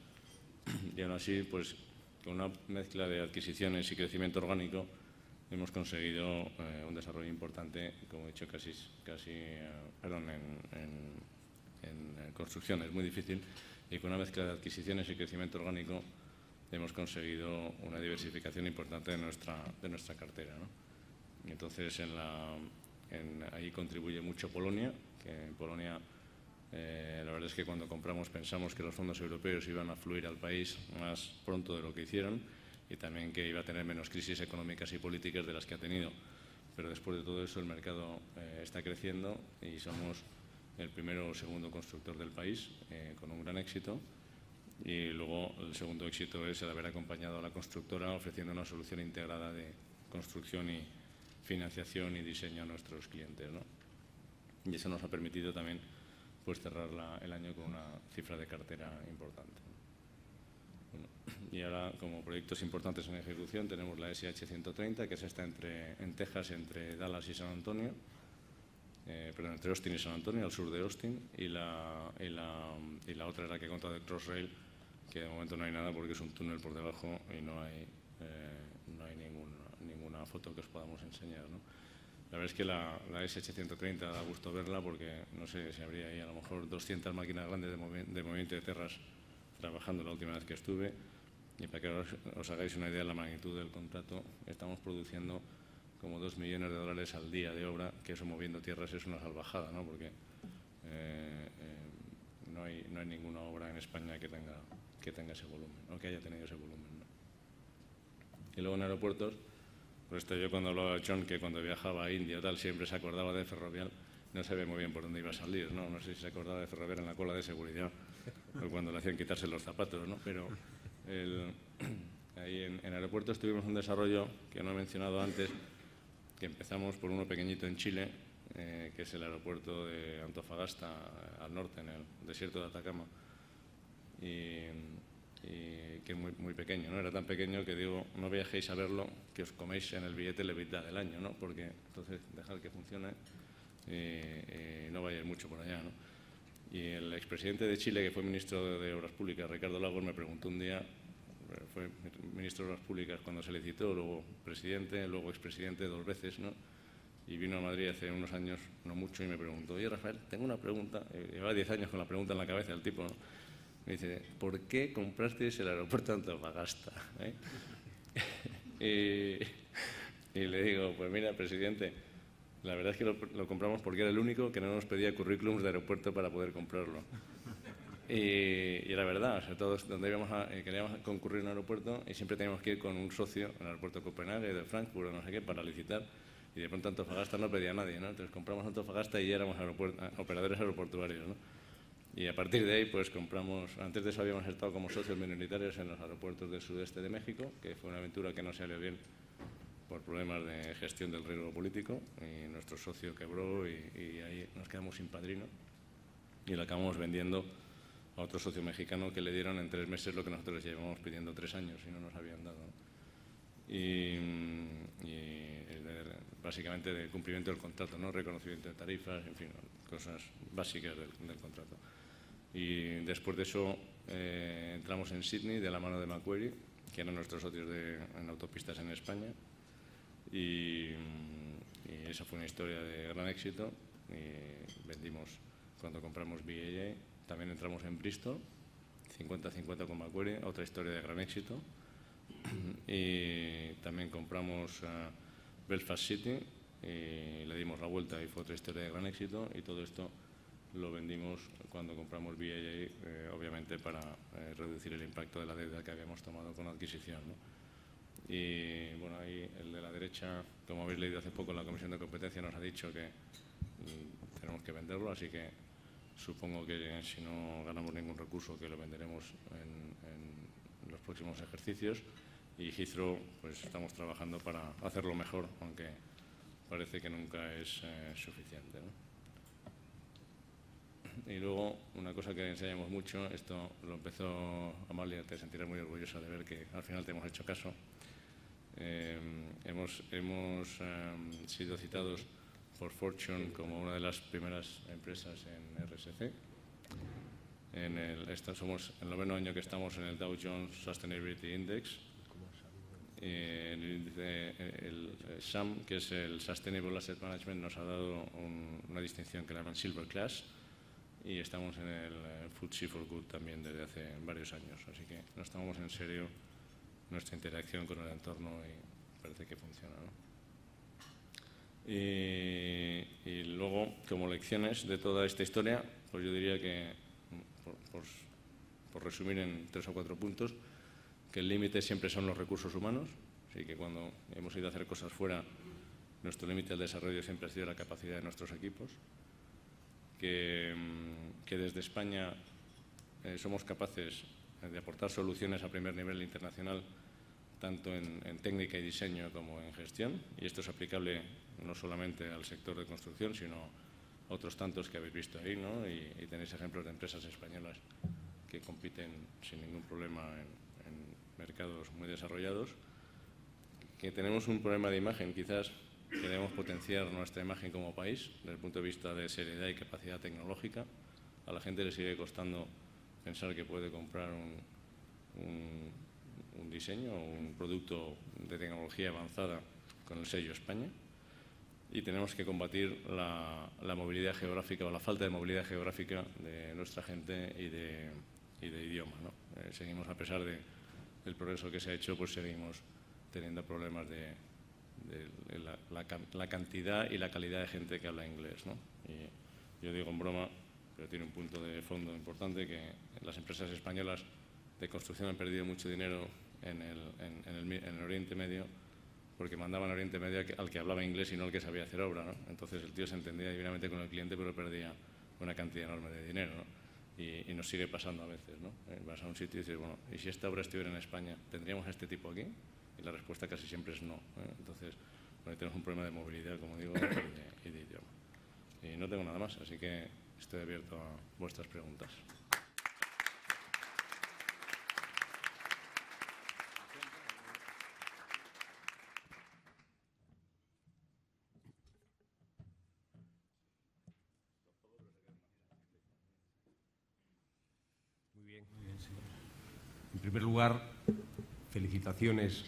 Y aún así, pues, con una mezcla de adquisiciones y crecimiento orgánico, hemos conseguido un desarrollo importante, como he dicho, en construcción es muy difícil, y con una mezcla de adquisiciones y crecimiento orgánico hemos conseguido una diversificación importante de nuestra cartera, ¿no? Y entonces ahí contribuye mucho Polonia, que en Polonia la verdad es que cuando compramos pensamos que los fondos europeos iban a fluir al país más pronto de lo que hicieron, y también que iba a tener menos crisis económicas y políticas de las que ha tenido. Pero después de todo eso el mercado está creciendo y somos el primero o segundo constructor del país, con un gran éxito. Y luego el segundo éxito es el haber acompañado a la constructora ofreciendo una solución integrada de construcción y financiación y diseño a nuestros clientes, ¿no? Y eso nos ha permitido también, pues, cerrar el año con una cifra de cartera importante. Bueno, y ahora, como proyectos importantes en ejecución, tenemos la SH130, que es esta en Texas, entre Dallas y San Antonio, perdón, entre Austin y San Antonio, al sur de Austin, y la otra es la que he contado de Crossrail, que de momento no hay nada porque es un túnel por debajo y no hay ninguna foto que os podamos enseñar, ¿no? La verdad es que la SH130 da gusto verla porque no sé si habría ahí a lo mejor 200 máquinas grandes de movimiento de tierras trabajando la última vez que estuve. Y para que os hagáis una idea de la magnitud del contrato, estamos produciendo como $2 millones al día de obra, que eso moviendo tierras es una salvajada, ¿no? Porque no hay ninguna obra en España que tenga ese volumen, o que haya tenido ese volumen, ¿no? Y luego en aeropuertos, por esto yo cuando hablaba de John, que cuando viajaba a India o tal, siempre se acordaba de Ferrovial, no sabía muy bien por dónde iba a salir, ¿no? No sé si se acordaba de Ferrovial en la cola de seguridad o cuando le hacían quitarse los zapatos, ¿no? Pero ahí en aeropuertos tuvimos un desarrollo que no he mencionado antes, que empezamos por uno pequeñito en Chile, que es el aeropuerto de Antofagasta, al norte, en el desierto de Atacama, y que es muy, muy pequeño, ¿no? Era tan pequeño que digo, no viajéis a verlo, que os coméis en el billete el EBITDA del año, ¿no? Porque entonces dejad que funcione y no vayáis mucho por allá, ¿no? Y el expresidente de Chile, que fue ministro de Obras Públicas, Ricardo Lagos, me preguntó un día, fue ministro de Obras Públicas cuando se le citó, luego presidente, luego expresidente 2 veces, ¿no? y vino a Madrid hace unos años, no mucho, y me preguntó: oye, Rafael, tengo una pregunta. Llevaba 10 años con la pregunta en la cabeza el tipo, ¿no? Me dice: ¿por qué comprasteis el aeropuerto de Antofagasta? Y le digo: pues mira, presidente, la verdad es que lo compramos porque era el único que no nos pedía currículums de aeropuerto para poder comprarlo. Y era verdad, o sea, todos donde queríamos concurrir en un aeropuerto, y siempre teníamos que ir con un socio en el aeropuerto de Copenhague, de Frankfurt, o no sé qué, para licitar, y de pronto Antofagasta no pedía a nadie, ¿no? Entonces compramos Antofagasta y ya éramos operadores aeroportuarios, ¿no? Y a partir de ahí, pues compramos. Antes de eso habíamos estado como socios minoritarios en los aeropuertos del sudeste de México, que fue una aventura que no salió bien por problemas de gestión del riesgo político, y nuestro socio quebró, y ahí nos quedamos sin padrino, y lo acabamos vendiendo a otro socio mexicano, que le dieron en 3 meses lo que nosotros llevamos pidiendo 3 años y no nos habían dado. Básicamente de cumplimiento del contrato, ¿no? Reconocimiento de tarifas, en fin, cosas básicas del contrato. Y después de eso entramos en Sydney de la mano de Macquarie, que eran nuestros socios en autopistas en España, y esa fue una historia de gran éxito. Y vendimos cuando compramos BAA. También entramos en Bristol, 50-50 con Macquarie, otra historia de gran éxito. Y también compramos Belfast City y le dimos la vuelta, y fue otra historia de gran éxito. Y todo esto lo vendimos cuando compramos BAA, obviamente para reducir el impacto de la deuda que habíamos tomado con la adquisición, ¿no? Y bueno, ahí el de la derecha, como habéis leído hace poco, la Comisión de Competencia nos ha dicho que tenemos que venderlo, así que supongo que si no ganamos ningún recurso, que lo venderemos en los próximos ejercicios. Y Heathrow, pues estamos trabajando para hacerlo mejor, aunque parece que nunca es suficiente, ¿no? Y luego, una cosa que enseñamos mucho, esto lo empezó Amalia, te sentirás muy orgullosa de ver que al final te hemos hecho caso. Hemos sido citados por Fortune como una de las primeras empresas en RSC. Somos el 9º año que estamos en el Dow Jones Sustainability Index. El SAM, que es el Sustainable Asset Management, nos ha dado una distinción que le llaman Silver Class, y estamos en el FTSE for Good también desde hace varios años. Así que nos tomamos en serio nuestra interacción con el entorno y parece que funciona, ¿no? Y luego, como lecciones de toda esta historia, pues yo diría que, por resumir en 3 o 4 puntos, que el límite siempre son los recursos humanos. Así que cuando hemos ido a hacer cosas fuera, nuestro límite al desarrollo siempre ha sido la capacidad de nuestros equipos. Que desde España somos capaces de aportar soluciones a primer nivel internacional, tanto en técnica y diseño como en gestión, y esto es aplicable no solamente al sector de construcción, sino a otros tantos que habéis visto ahí, ¿no? Y tenéis ejemplos de empresas españolas que compiten sin ningún problema en mercados muy desarrollados. Que tenemos un problema de imagen, quizás queremos potenciar nuestra imagen como país desde el punto de vista de seriedad y capacidad tecnológica. A la gente le sigue costando pensar que puede comprar un diseño o un producto de tecnología avanzada con el sello España. Y tenemos que combatir la movilidad geográfica, o la falta de movilidad geográfica de nuestra gente y de idioma, ¿no? Seguimos, a pesar del progreso que se ha hecho, pues seguimos teniendo problemas de la cantidad y la calidad de gente que habla inglés, ¿no? Y yo digo en broma, pero tiene un punto de fondo importante, que las empresas españolas de construcción han perdido mucho dinero en el Oriente Medio, porque mandaban al Oriente Medio al que hablaba inglés y no al que sabía hacer obra, ¿no? Entonces el tío se entendía divinamente con el cliente, pero perdía una cantidad enorme de dinero, ¿no? Y nos sigue pasando a veces, ¿no? Vas a un sitio y dices, bueno, ¿y si esta obra estuviera en España, tendríamos a este tipo aquí? Y la respuesta casi siempre es no, ¿eh? Entonces, bueno, tenemos un problema de movilidad, como digo, y de idioma. Y no tengo nada más, así que estoy abierto a vuestras preguntas. Muy bien, sí. En primer lugar, felicitaciones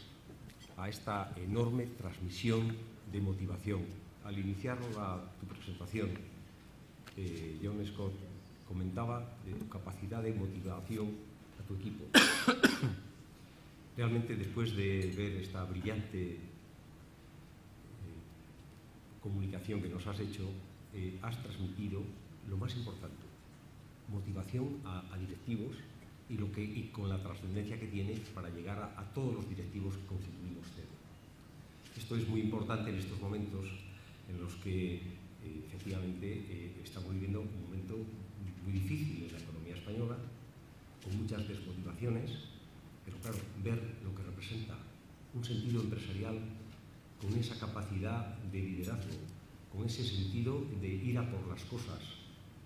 a esta enorme transmisión de motivación al iniciar tu presentación, John Scott comentaba de tu capacidad de motivación a tu equipo. Realmente, después de ver esta brillante comunicación que nos has hecho, has transmitido lo más importante: motivación a directivos y con la trascendencia que tiene para llegar a todos los directivos que constituimos CEDO. Esto es muy importante en estos momentos en los que efectivamente estamos viviendo un momento muy difícil en la economía española, con muchas desmotivaciones, pero claro, ver lo que representa un sentido empresarial con esa capacidad de liderazgo, con ese sentido de ir a por las cosas,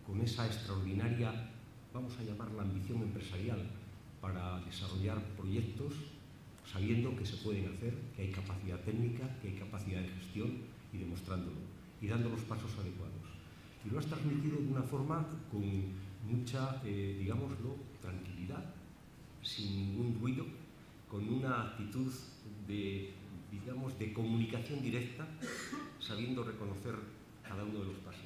con esa extraordinaria, vamos a llamarla ambición empresarial, para desarrollar proyectos sabiendo que se pueden hacer, que hay capacidad técnica, que hay capacidad de gestión, y demostrándolo, y dando los pasos adecuados. Y lo has transmitido de una forma con mucha, digámoslo, tranquilidad, sin ningún ruido, con una actitud de, digamos, de comunicación directa, sabiendo reconocer cada uno de los pasos.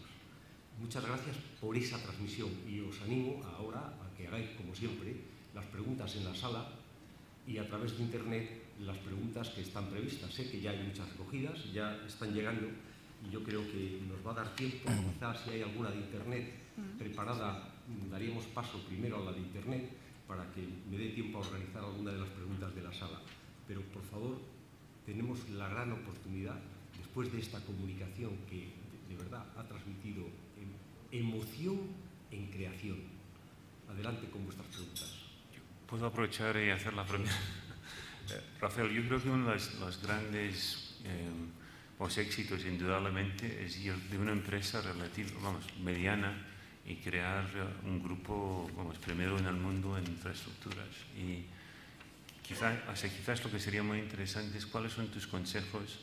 Muchas gracias por esa transmisión, y os animo ahora a que hagáis, como siempre, las preguntas en la sala y a través de Internet las preguntas que están previstas. Sé que ya hay muchas recogidas, ya están llegando, y yo creo que nos va a dar tiempo. Quizás si hay alguna de Internet preparada, daríamos paso primero a la de Internet para que me dé tiempo a organizar alguna de las preguntas de la sala. Pero, por favor, tenemos la gran oportunidad, después de esta comunicación que de verdad ha transmitido emoción en creación. Adelante con vuestras preguntas. Puedo aprovechar y hacer la primera. Rafael, yo creo que uno de los grandes éxitos, indudablemente, es ir de una empresa mediana y crear un grupo, primero en el mundo en infraestructuras. Y quizás lo que sería muy interesante es cuáles son tus consejos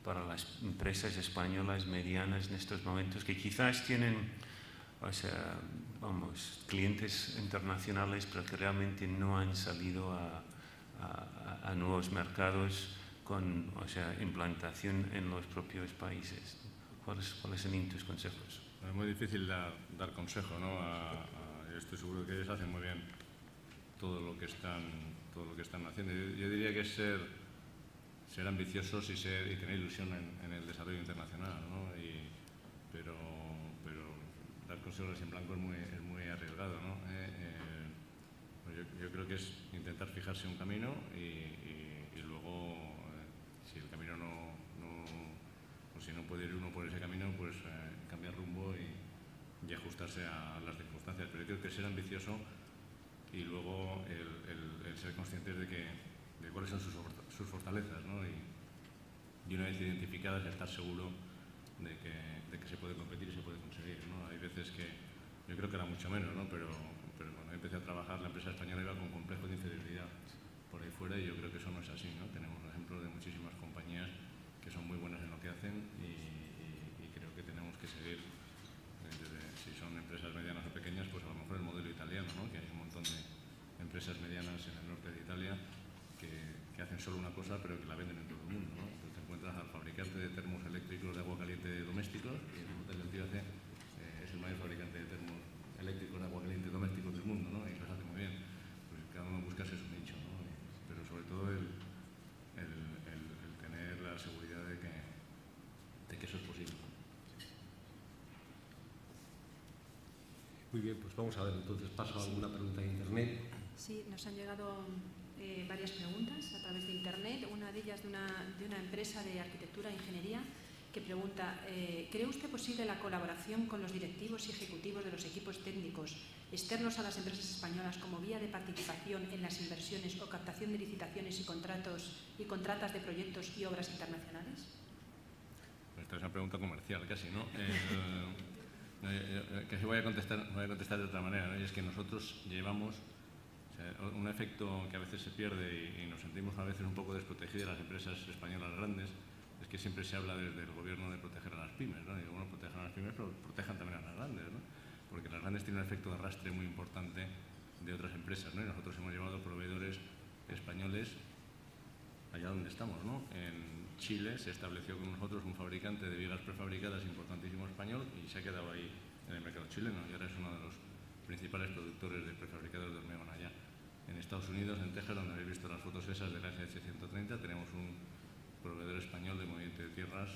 para las empresas españolas medianas en estos momentos, que quizás tienen clientes internacionales, pero que realmente no han salido a nuevos mercados con implantación en los propios países. ¿Cuáles serían tus consejos? Es muy difícil dar consejo, ¿no? Yo estoy seguro que ellos hacen muy bien todo lo que están haciendo. Yo diría que es ser ambiciosos y tener ilusión en el desarrollo internacional, ¿no? Pero dar consejos en blanco es muy arriesgado, ¿no? Yo creo que es intentar fijarse un camino y luego, si el camino o si no puede ir uno por ese camino, pues cambiar rumbo y ajustarse a las circunstancias. Pero yo creo que ser ambicioso y luego el ser conscientes de cuáles son sus fortalezas, ¿no? Y una vez identificadas, estar seguro de que se puede competir y se puede conseguir, ¿no? Hay veces que yo creo que era mucho menos, ¿no? Pero cuando empecé a trabajar, la empresa española iba con complejo de inferioridad por ahí fuera, y yo creo que eso no es así, ¿no? Tenemos ejemplos de muchísimas compañías que son muy buenas en lo que hacen, y creo que tenemos que seguir, si son empresas medianas o pequeñas, pues a lo mejor el modelo italiano, ¿no? Que hay un montón de empresas medianas en el norte de Italia que hacen solo una cosa, pero que la venden en todo el mundo, ¿no? Entonces te encuentras al fabricante de termos eléctricos de agua caliente domésticos, y el tío es el mayor fabricante de termos eléctricos de agua caliente domésticos del mundo, ¿no? Y los hace muy bien. Pues cada uno busca su nicho, ¿no? Pero sobre todo el tener la seguridad de que eso es posible. Muy bien, pues vamos a ver, entonces paso a alguna pregunta de Internet. Sí, nos han llegado varias preguntas a través de Internet. Una de ellas de una empresa de arquitectura e ingeniería que pregunta: ¿cree usted posible la colaboración con los directivos y ejecutivos de los equipos técnicos externos a las empresas españolas como vía de participación en las inversiones o captación de licitaciones y contratas de proyectos y obras internacionales? Esta es una pregunta comercial casi, ¿no? Que voy a contestar de otra manera, ¿no? Y es que nosotros llevamos un efecto que a veces se pierde y nos sentimos a veces un poco desprotegidos de las empresas españolas grandes. Es que siempre se habla desde el gobierno de proteger a las pymes, ¿no? Y bueno, protejan a las pymes, pero protejan también a las grandes, ¿no? Porque las grandes tienen un efecto de arrastre muy importante de otras empresas, ¿no? Y nosotros hemos llevado proveedores españoles allá ya dónde estamos, ¿no? En Chile se estableció con nosotros un fabricante de vigas prefabricadas importantísimo español y se ha quedado ahí en el mercado chileno y ahora es uno de los principales productores de prefabricados de hormigón allá. En Estados Unidos, en Texas, donde habéis visto las fotos esas del AGH-130, tenemos un proveedor español de movimiento de tierras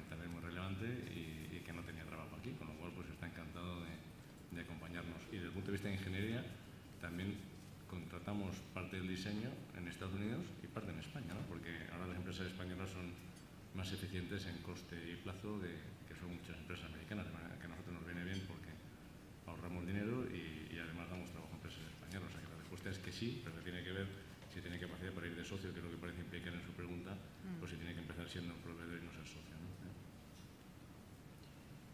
también muy relevante y que no tenía trabajo aquí, con lo cual pues está encantado de acompañarnos. Y desde el punto de vista de ingeniería, también contratamos parte del diseño en Estados Unidos y parte en España, ¿no? Porque ahora las empresas españolas son más eficientes en coste y plazo que son muchas empresas americanas, de manera que a nosotros nos viene bien porque ahorramos dinero y además damos trabajo a empresas españolas. O sea que la respuesta es que sí, pero tiene que ver si tiene capacidad para ir de socio, que es lo que parece implicar en su pregunta, o si tiene que empezar siendo un proveedor y no ser socio, ¿no?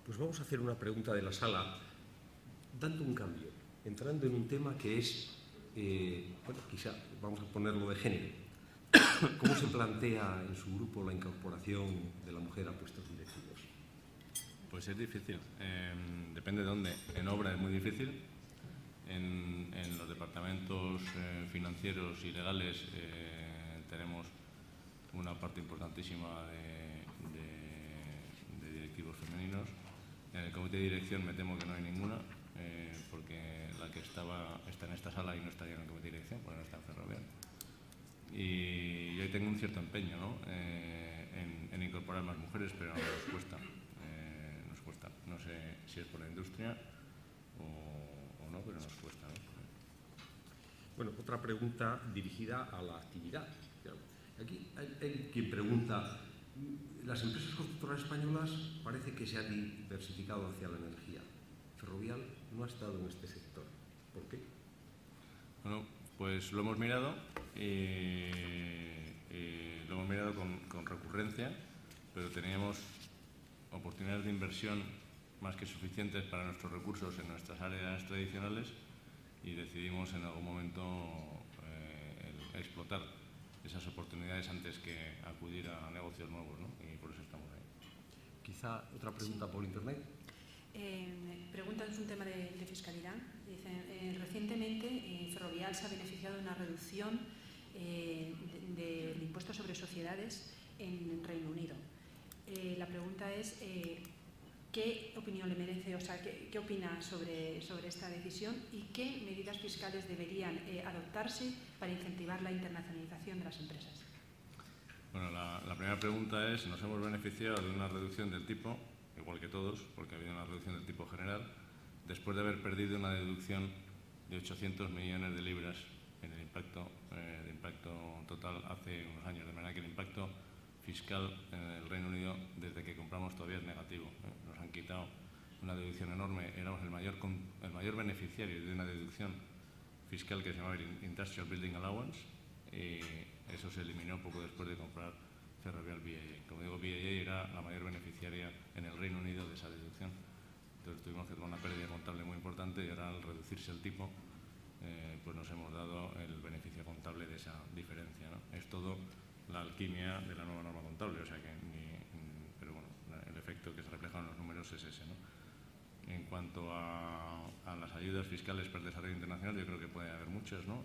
Pues vamos a hacer una pregunta de la sala, dando un cambio, entrando en un tema que es, bueno, quizá vamos a ponerlo de género. ¿Cómo se plantea en su grupo la incorporación de la mujer a puestos directivos? Pues es difícil, depende de dónde. En obra es muy difícil, en los departamentos financieros y legales tenemos una parte importantísima de directivos femeninos. En el comité de dirección me temo que no hay ninguna, porque la que está en esta sala y no está ya en el comité de dirección, porque no está en Ferrovial. Y yo tengo un cierto empeño, ¿no? en incorporar más mujeres, pero nos cuesta. No sé si es por la industria o no, pero nos cuesta, ¿no? Bueno, otra pregunta dirigida a la actividad. Aquí hay quien pregunta, las empresas constructoras españolas parece que se han diversificado hacia la energía. Ferrovial no ha estado en este sector. ¿Por qué? Bueno, pues lo hemos mirado con recurrencia, pero teníamos oportunidades de inversión más que suficientes para nuestros recursos en nuestras áreas tradicionales y decidimos en algún momento explotar esas oportunidades antes que acudir a negocios nuevos, ¿no? Y por eso estamos ahí. Quizá otra pregunta por internet. Preguntan, es un tema de fiscalidad. Dicen, recientemente Ferrovial se ha beneficiado de una reducción del impuesto sobre sociedades en Reino Unido. La pregunta es, ¿qué opinión le merece, o sea, qué opina sobre esta decisión y qué medidas fiscales deberían adoptarse para incentivar la internacionalización de las empresas? Bueno, la primera pregunta es, nos hemos beneficiado de una reducción del tipo, igual que todos, porque ha habido una reducción del tipo general, después de haber perdido una deducción de 800 millones de libras en el impacto total hace unos años, de manera que el impacto fiscal en el Reino Unido desde que compramos todavía es negativo. Nos han quitado una deducción enorme, éramos el mayor beneficiario de una deducción fiscal que se llamaba Industrial Building Allowance y eso se eliminó poco después de comprar Ferrovial BAE. Como digo, BAE era la mayor beneficiaria en el Reino Unido de esa deducción. Entonces tuvimos que tomar una pérdida contable muy importante y ahora al reducirse el tipo pues nos hemos dado el beneficio contable de esa diferencia, ¿no? Es todo la alquimia de la nueva norma contable, o sea que pero bueno, el efecto que se refleja en los números es ese, ¿no? En cuanto a las ayudas fiscales para el desarrollo internacional, yo creo que puede haber muchas, ¿no?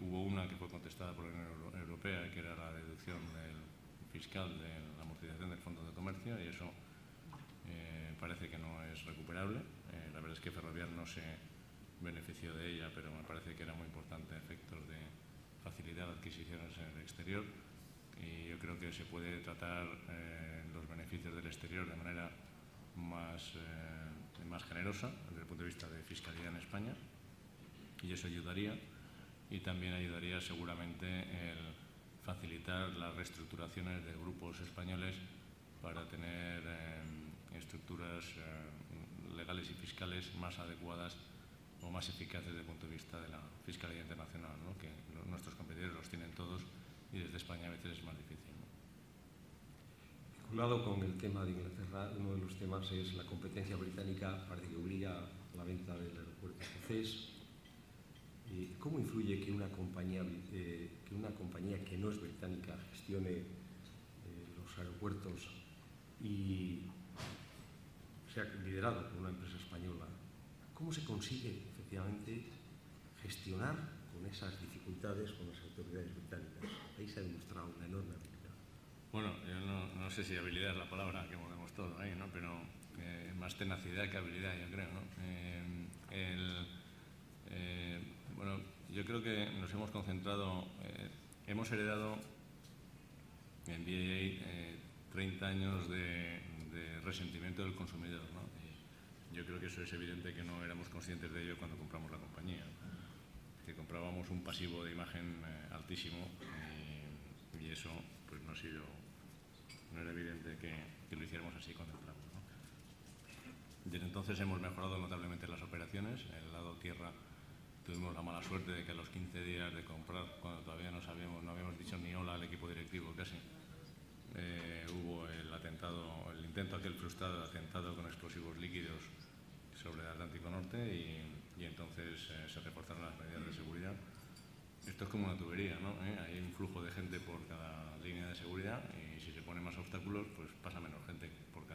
Hubo una que fue contestada por la Unión Europea, que era la deducción fiscal de la amortización del Fondo de Comercio, y eso parece que no es recuperable. La verdad es que Ferrovial no se benefició de ella, pero me parece que era muy importante a efectos de facilitar adquisiciones en el exterior y yo creo que se puede tratar los beneficios del exterior de manera más generosa desde el punto de vista de fiscalidad en España y eso ayudaría y también ayudaría seguramente el facilitar las reestructuraciones de grupos españoles para tener estructuras legales y fiscales más adecuadas o más eficaces desde el punto de vista de la fiscalidad internacional, ¿no? Que nuestros competidores los tienen todos y desde España a veces es más difícil, ¿no? Vinculado con el tema de Inglaterra, uno de los temas es la competencia británica, parece que obliga a la venta del aeropuerto escocés. ¿Cómo influye que una compañía que no es británica gestione los aeropuertos y sea liderado por una empresa española? ¿Cómo se consigue efectivamente gestionar con esas dificultades con las autoridades británicas. Ahí se ha demostrado una enorme habilidad. Bueno, yo no sé si habilidad es la palabra que ponemos todo ahí, ¿no? Pero más tenacidad que habilidad, yo creo, ¿no? Bueno, yo creo que nos hemos concentrado, hemos heredado en BAA 30 años de resentimiento del consumidor, ¿no? Y yo creo que eso es evidente que no éramos conscientes de ello cuando compramos la compañía, ¿no? Que comprábamos un pasivo de imagen altísimo y eso pues no era evidente que lo hiciéramos así cuando entramos, ¿no? Desde entonces hemos mejorado notablemente las operaciones. En el lado tierra tuvimos la mala suerte de que a los 15 días de comprar, cuando todavía no habíamos dicho ni hola al equipo directivo casi, hubo el intento aquel frustrado de atentado con explosivos líquidos sobre el Atlántico Norte y entonces se reforzaron las medidas de seguridad. Esto es como una tubería, ¿no? Hay un flujo de gente por cada línea de seguridad y si se ponen más obstáculos, pues pasa menos gente por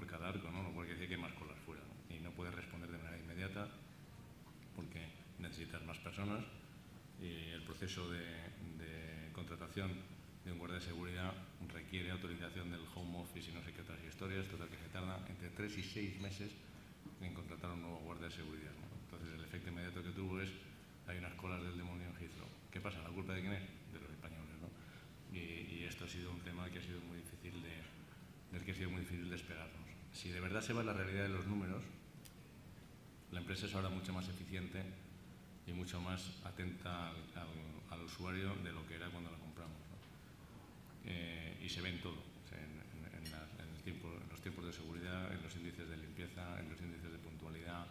cada arco, ¿no? Lo cual quiere decir que hay más colas fuera, ¿no? Y no puedes responder de manera inmediata porque necesitas más personas y el proceso de contratación de un guardia de seguridad requiere autorización del home office y no sé qué otras historias, total que se tarda entre 3 y 6 meses en contratar a un nuevo guardia de seguridad, ¿no? Entonces el efecto inmediato que tuvo es hay unas colas del demonio en Heathrow. ¿Qué pasa? ¿La culpa de quién es? De los españoles, ¿no? Y esto ha sido un tema que ha sido muy difícil del que ha sido muy difícil despegarnos. Si de verdad se va a la realidad de los números, la empresa es ahora mucho más eficiente y mucho más atenta al usuario de lo que era cuando la compramos, ¿no? Y se ve en todo, en los tiempos de seguridad, en los índices de limpieza, en los índices de puntualidad,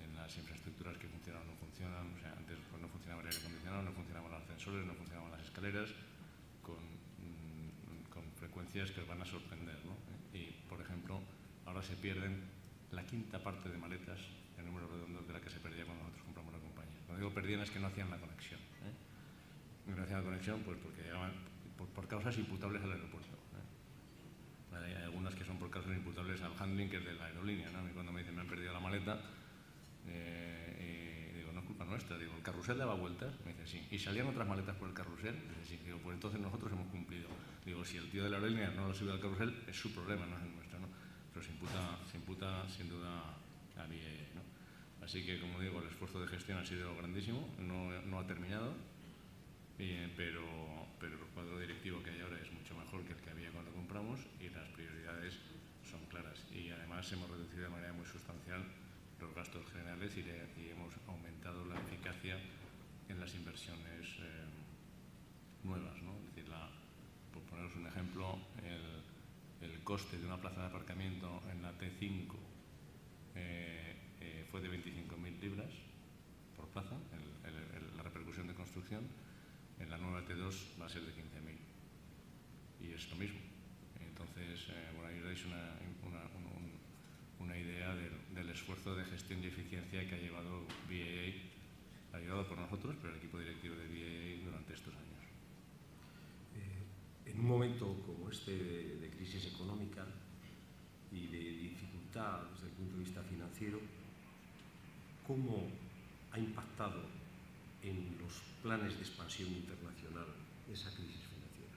en las infraestructuras que funcionan o no funcionan. O sea, antes pues, no funcionaba el aire acondicionado, no funcionaban los ascensores, no funcionaban las escaleras, con frecuencias que os van a sorprender, ¿no? Y, por ejemplo, ahora se pierden la quinta parte de maletas en número redondo de la que se perdía cuando nosotros compramos la compañía. Cuando digo perdían es que no hacían la conexión, No hacían la conexión pues porque llegaban por causas imputables al aeropuerto, Hay algunas que son por causas imputables al handling, que es de la aerolínea, ¿no? A mí cuando me dicen me han perdido la maleta, digo, no es culpa nuestra. Digo, ¿el carrusel daba vueltas? Me dice, sí. ¿Y salían otras maletas por el carrusel? Dice, sí. Digo, pues entonces nosotros hemos cumplido. Digo, si el tío de la aerolínea no lo subió al carrusel, es su problema, no es el nuestro, ¿no? Pero se imputa sin duda a BAA, ¿no? Así que, como digo, el esfuerzo de gestión ha sido grandísimo, no ha terminado, pero el cuadro directivo que hay ahora es mucho mejor que el que había cuando compramos y las prioridades son claras. Y además hemos reducido de manera muy sustancial los gastos generales y hemos aumentado la eficacia en las inversiones nuevas, ¿no? Es decir, por poneros un ejemplo, el coste de una plaza de aparcamiento en la T5 fue de 25.000 libras por plaza, la repercusión de construcción. En la nueva T2 va a ser de 15.000 y es lo mismo. Entonces, bueno, ahí dais una idea del esfuerzo de gestión y eficiencia que ha llevado BAA, ha llevado por nosotros, pero el equipo directivo de BAA durante estos años. En un momento como este de crisis económica y de dificultad desde el punto de vista financiero, ¿cómo ha impactado en los planes de expansión internacional esa crisis financiera?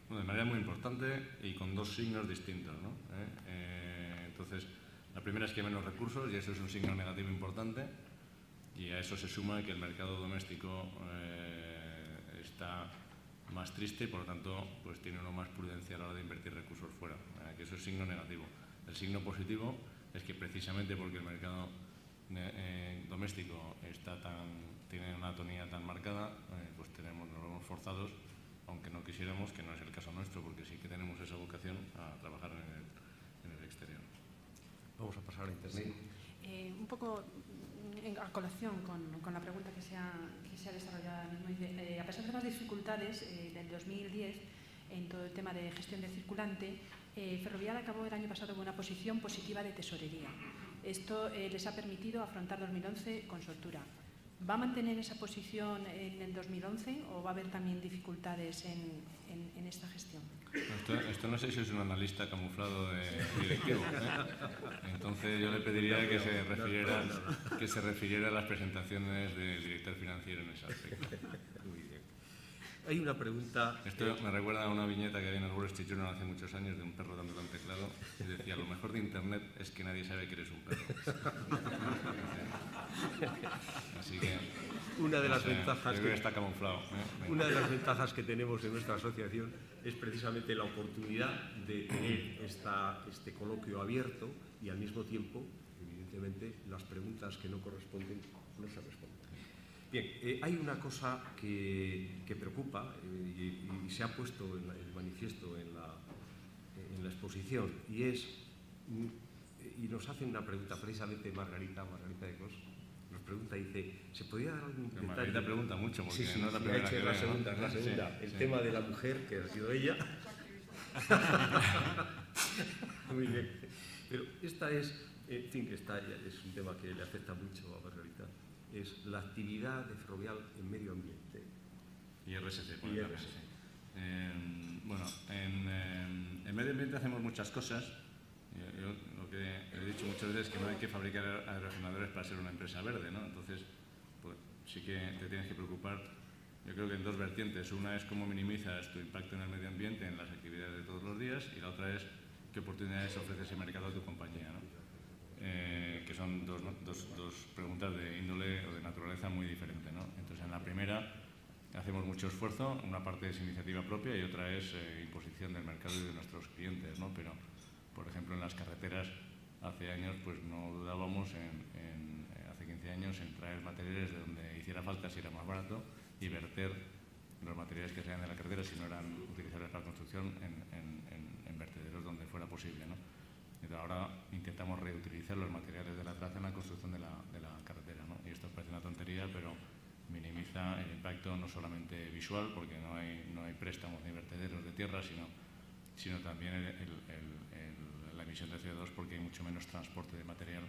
Bueno, de manera muy importante y con dos signos distintos, ¿no? Entonces, la primera es que hay menos recursos y eso es un signo negativo importante, y a eso se suma que el mercado doméstico está más triste y por lo tanto pues tiene uno más prudencia a la hora de invertir recursos fuera, que eso es signo negativo. El signo positivo es que precisamente porque el mercado doméstico tiene una tonía tan marcada, pues nos vemos forzados, aunque no quisiéramos, que no es el caso nuestro, porque sí que tenemos esa vocación a trabajar en el exterior. Vamos a pasar a Internet. Un poco a colación con la pregunta que se ha desarrollado ahora mismo. A pesar de las dificultades del 2010 en todo el tema de gestión de circulante, Ferrovial acabó el año pasado con una posición positiva de tesorería. Esto les ha permitido afrontar 2011 con soltura. ¿Va a mantener esa posición en el 2011 o va a haber también dificultades en esta gestión? Esto no sé si es un analista camuflado de directivo, ¿eh? Entonces yo le pediría que se refiriera a las presentaciones del director financiero en ese aspecto. Muy bien. Hay una pregunta... Esto me recuerda a una viñeta que había en el Wall Street Journal hace muchos años de un perro dándole un teclado y decía: lo mejor de Internet es que nadie sabe que eres un perro. Así que una de las ventajas que está camuflado, ¿eh? Una de las ventajas que tenemos en nuestra asociación es precisamente la oportunidad de tener este coloquio abierto y al mismo tiempo, evidentemente, las preguntas que no corresponden no se responden. Bien, hay una cosa que preocupa y se ha puesto en el manifiesto en la exposición, y es, y nos hace una pregunta precisamente Margarita de Cos, nos pregunta, dice, ¿se podría dar algún detalle? Margarita pregunta mucho, porque sí, no es la primera que la segunda, ¿no? el tema de la mujer, que ha sido ella. Muy bien. Pero esta es, en fin, que es un tema que le afecta mucho a Margarita, es la actividad de Ferrovial en medio ambiente. Y RSC, por Y ejemplo. RSC. Bueno, en medio ambiente hacemos muchas cosas. Yo lo que he dicho muchas veces es que no hay que fabricar aerogeneradores para ser una empresa verde, ¿no? Entonces, pues sí que te tienes que preocupar, yo creo que en dos vertientes. Una es cómo minimizas tu impacto en el medio ambiente en las actividades de todos los días, y la otra es qué oportunidades ofrece ese mercado a tu compañía, ¿no? Que son dos preguntas de índole o de naturaleza muy diferente, ¿no? Entonces, en la primera hacemos mucho esfuerzo, una parte es iniciativa propia y otra es imposición del mercado y de nuestros clientes, ¿no? Pero, por ejemplo, en las carreteras, hace años pues no dudábamos hace 15 años en traer materiales de donde hiciera falta si era más barato, y verter los materiales que salían de la carretera, si no eran utilizables para construcción, en vertederos donde fuera posible, ¿no? Entonces, ahora intentamos reutilizar los materiales de la traza en la construcción de la carretera, ¿no? Y esto parece una tontería, pero minimiza el impacto no solamente visual, porque no hay préstamos ni vertederos de tierra, sino también la emisión de CO2, porque hay mucho menos transporte de material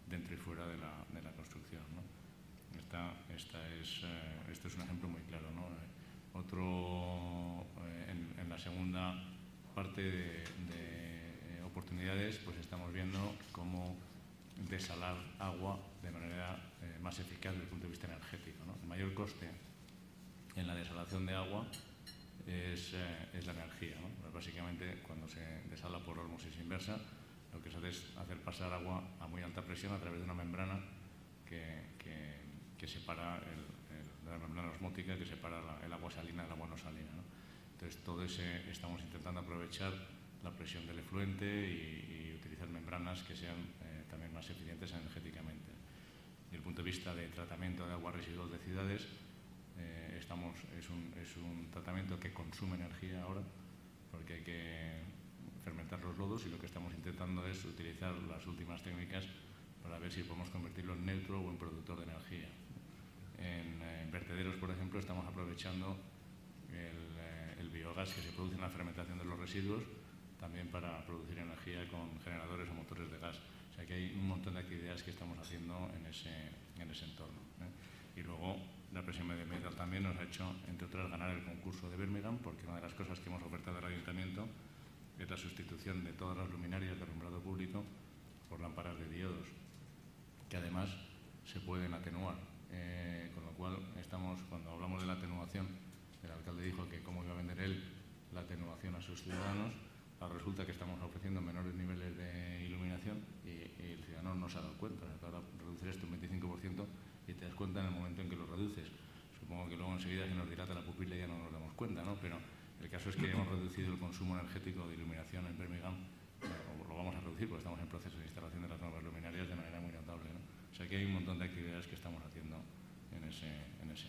dentro y fuera de la construcción, ¿no? Esto es un ejemplo muy claro, ¿no? Otro, en la segunda parte de oportunidades, pues estamos viendo cómo desalar agua de manera más eficaz desde el punto de vista energético, ¿no? El mayor coste en la desalación de agua es la energía, ¿no? Pues básicamente, cuando se desala por ósmosis inversa, lo que se hace es hacer pasar agua a muy alta presión a través de una membrana que separa de la membrana osmótica que separa el agua salina del agua no salina, ¿no? Entonces, estamos intentando aprovechar la presión del efluente y utilizar membranas que sean también más eficientes energéticamente. Desde el punto de vista de tratamiento de aguas residuales de ciudades, es un tratamiento que consume energía ahora, porque hay que fermentar los lodos, y lo que estamos intentando es utilizar las últimas técnicas para ver si podemos convertirlo en neutro o en productor de energía. En vertederos, por ejemplo, estamos aprovechando el biogás que se produce en la fermentación de los residuos también para producir energía con generadores o motores de gas. O sea que hay un montón de actividades que estamos haciendo en ese entorno, ¿eh? Y luego la presión medioambiental también nos ha hecho, entre otras, ganar el concurso de Birmingham, porque una de las cosas que hemos ofertado al ayuntamiento es la sustitución de todas las luminarias de alumbrado público por lámparas de diodos, que además se pueden atenuar. Con lo cual, cuando hablamos de la atenuación, el alcalde dijo que cómo iba a vender él la atenuación a sus ciudadanos. Ahora resulta que estamos ofreciendo menores niveles de iluminación y el ciudadano no se ha dado cuenta. Ahora reducir esto un 25% y te das cuenta en el momento en que lo reduces. Supongo que luego enseguida se nos dilata la pupila y ya no nos damos cuenta, ¿no? Pero el caso es que hemos reducido el consumo energético de iluminación en Birmingham, o lo vamos a reducir porque estamos en proceso de instalación de las nuevas luminarias de manera muy notable, ¿no? O sea que hay un montón de actividades que estamos haciendo en ese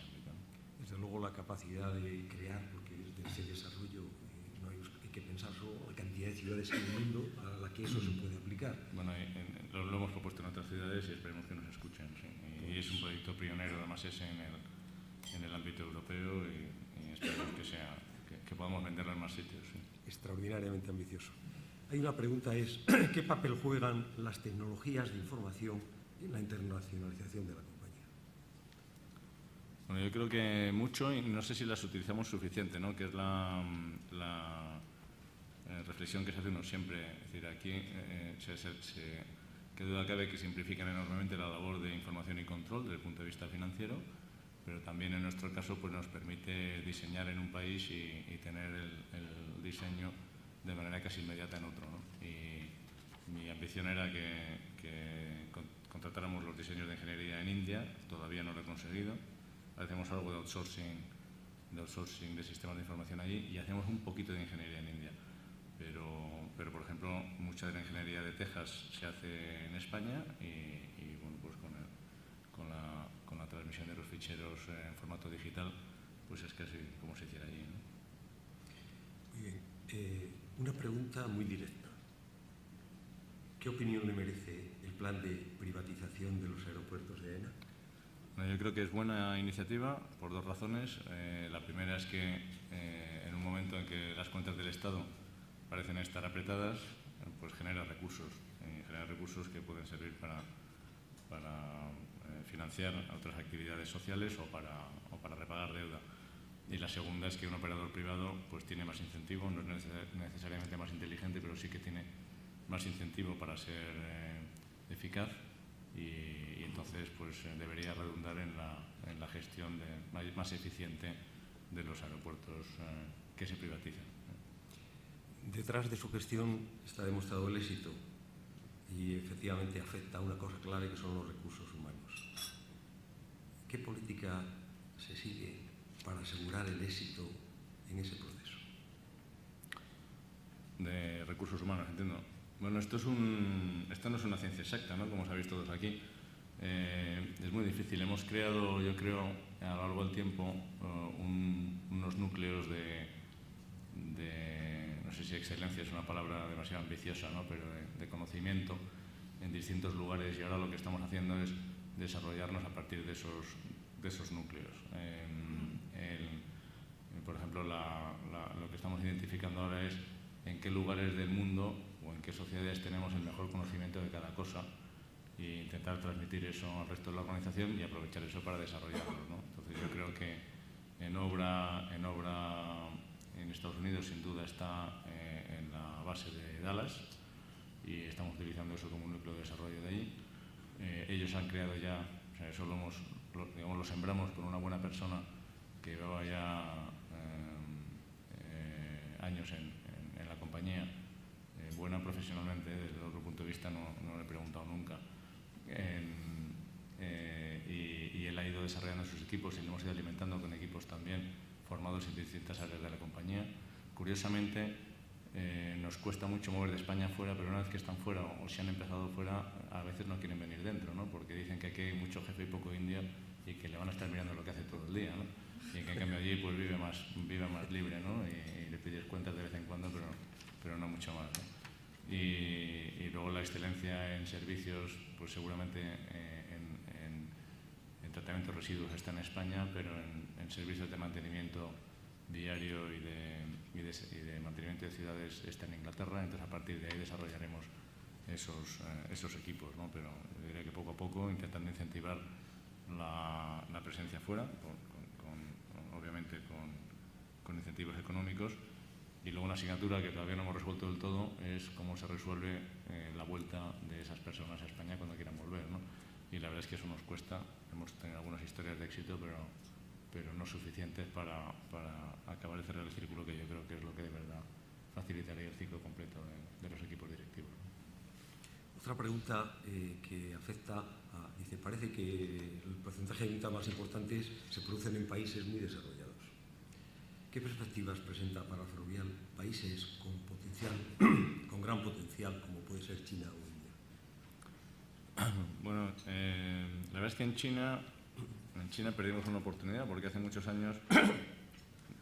ámbito, ¿no? Desde luego, la capacidad de crear, porque desde ese desarrollo hay que pensar solo la cantidad de ciudades en el mundo a la que eso se puede aplicar. Bueno, lo hemos propuesto en otras ciudades y esperemos que nos escuchen, ¿sí? Y es un proyecto pionero, además es en el ámbito europeo, y esperemos que podamos venderlo en más sitios, ¿sí? Extraordinariamente ambicioso. Hay una pregunta, es ¿qué papel juegan las tecnologías de información en la internacionalización de la compañía? Bueno, yo creo que mucho, y no sé si las utilizamos suficiente, ¿no? Que es la reflexión que se hace uno siempre. Es decir, aquí qué duda cabe que simplifican enormemente la labor de información y control desde el punto de vista financiero, pero también en nuestro caso pues, nos permite diseñar en un país y tener el diseño de manera casi inmediata en otro, ¿no? Y mi ambición era que contratáramos los diseños de ingeniería en India, todavía no lo he conseguido. Hacemos algo de outsourcing de sistemas de información allí y hacemos un poquito de ingeniería en India. Pero por ejemplo, mucha de la ingeniería de Texas se hace en España y bueno, pues con la transmisión de los ficheros en formato digital, pues es casi como se hiciera allí, ¿no? Muy bien. Una pregunta muy directa. ¿Qué opinión le merece el plan de privatización de los aeropuertos de AENA? Bueno, yo creo que es buena iniciativa por dos razones. La primera es que en un momento en que las cuentas del Estado parecen estar apretadas, pues genera recursos que pueden servir para financiar otras actividades sociales o para repagar deuda. Y la segunda es que un operador privado pues tiene más incentivo, no es necesariamente más inteligente, pero sí que tiene más incentivo para ser eficaz y entonces pues debería redundar en la gestión más eficiente de los aeropuertos que se privatizan. Detrás de su gestión está demostrado el éxito y efectivamente afecta a una cosa clave que son los recursos humanos. ¿Qué política se sigue para asegurar el éxito en ese proceso? De recursos humanos, entiendo. Bueno, esto no es una ciencia exacta, ¿no? Como sabéis todos aquí. Es muy difícil. Hemos creado, yo creo, a lo largo del tiempo, unos núcleos no sé si excelencia es una palabra demasiado ambiciosa, ¿no? Pero de conocimiento en distintos lugares y ahora lo que estamos haciendo es desarrollarnos a partir de esos núcleos. Por ejemplo, lo que estamos identificando ahora es en qué lugares del mundo o en qué sociedades tenemos el mejor conocimiento de cada cosa e intentar transmitir eso al resto de la organización y aprovechar eso para desarrollarlo, ¿no? Entonces yo creo que en obra en Estados Unidos sin duda está en la base de Dallas y estamos utilizando eso como un núcleo de desarrollo de allí. Ellos han creado ya, o sea, eso lo sembramos con una buena persona que llevaba ya años en la compañía, buena profesionalmente, desde otro punto de vista no le he preguntado nunca. Y él ha ido desarrollando sus equipos y lo hemos ido alimentando con equipos también formados en distintas áreas de la compañía. Curiosamente, nos cuesta mucho mover de España fuera, pero una vez que están fuera o si han empezado fuera, a veces no quieren venir dentro, ¿no? Porque dicen que aquí hay mucho jefe y poco indio y que le van a estar mirando lo que hace todo el día, ¿no? Y que en cambio allí pues vive más libre, ¿no? Y le pides cuentas de vez en cuando, pero no mucho más, ¿no? Y luego la excelencia en servicios, pues seguramente en tratamiento de residuos está en España, pero en servicios de mantenimiento diario y de mantenimiento de ciudades está en Inglaterra. Entonces a partir de ahí desarrollaremos esos equipos, ¿no? Pero yo diría que poco a poco intentando incentivar la presencia fuera, obviamente con incentivos económicos. Y luego una asignatura que todavía no hemos resuelto del todo es cómo se resuelve la vuelta de esas personas a España cuando quieran volver, ¿no? Y la verdad es que eso nos cuesta. Hemos tenido algunas historias de éxito, pero no suficientes para acabar de cerrar el círculo, que yo creo que es lo que de verdad facilitaría el ciclo completo de los equipos directivos. Otra pregunta que afecta dice, parece que el porcentaje de ventas más importantes se producen en países muy desarrollados. ¿Qué perspectivas presenta para Ferrovial países con gran potencial, como puede ser China o India? Bueno, la verdad es que en China perdimos una oportunidad porque hace muchos años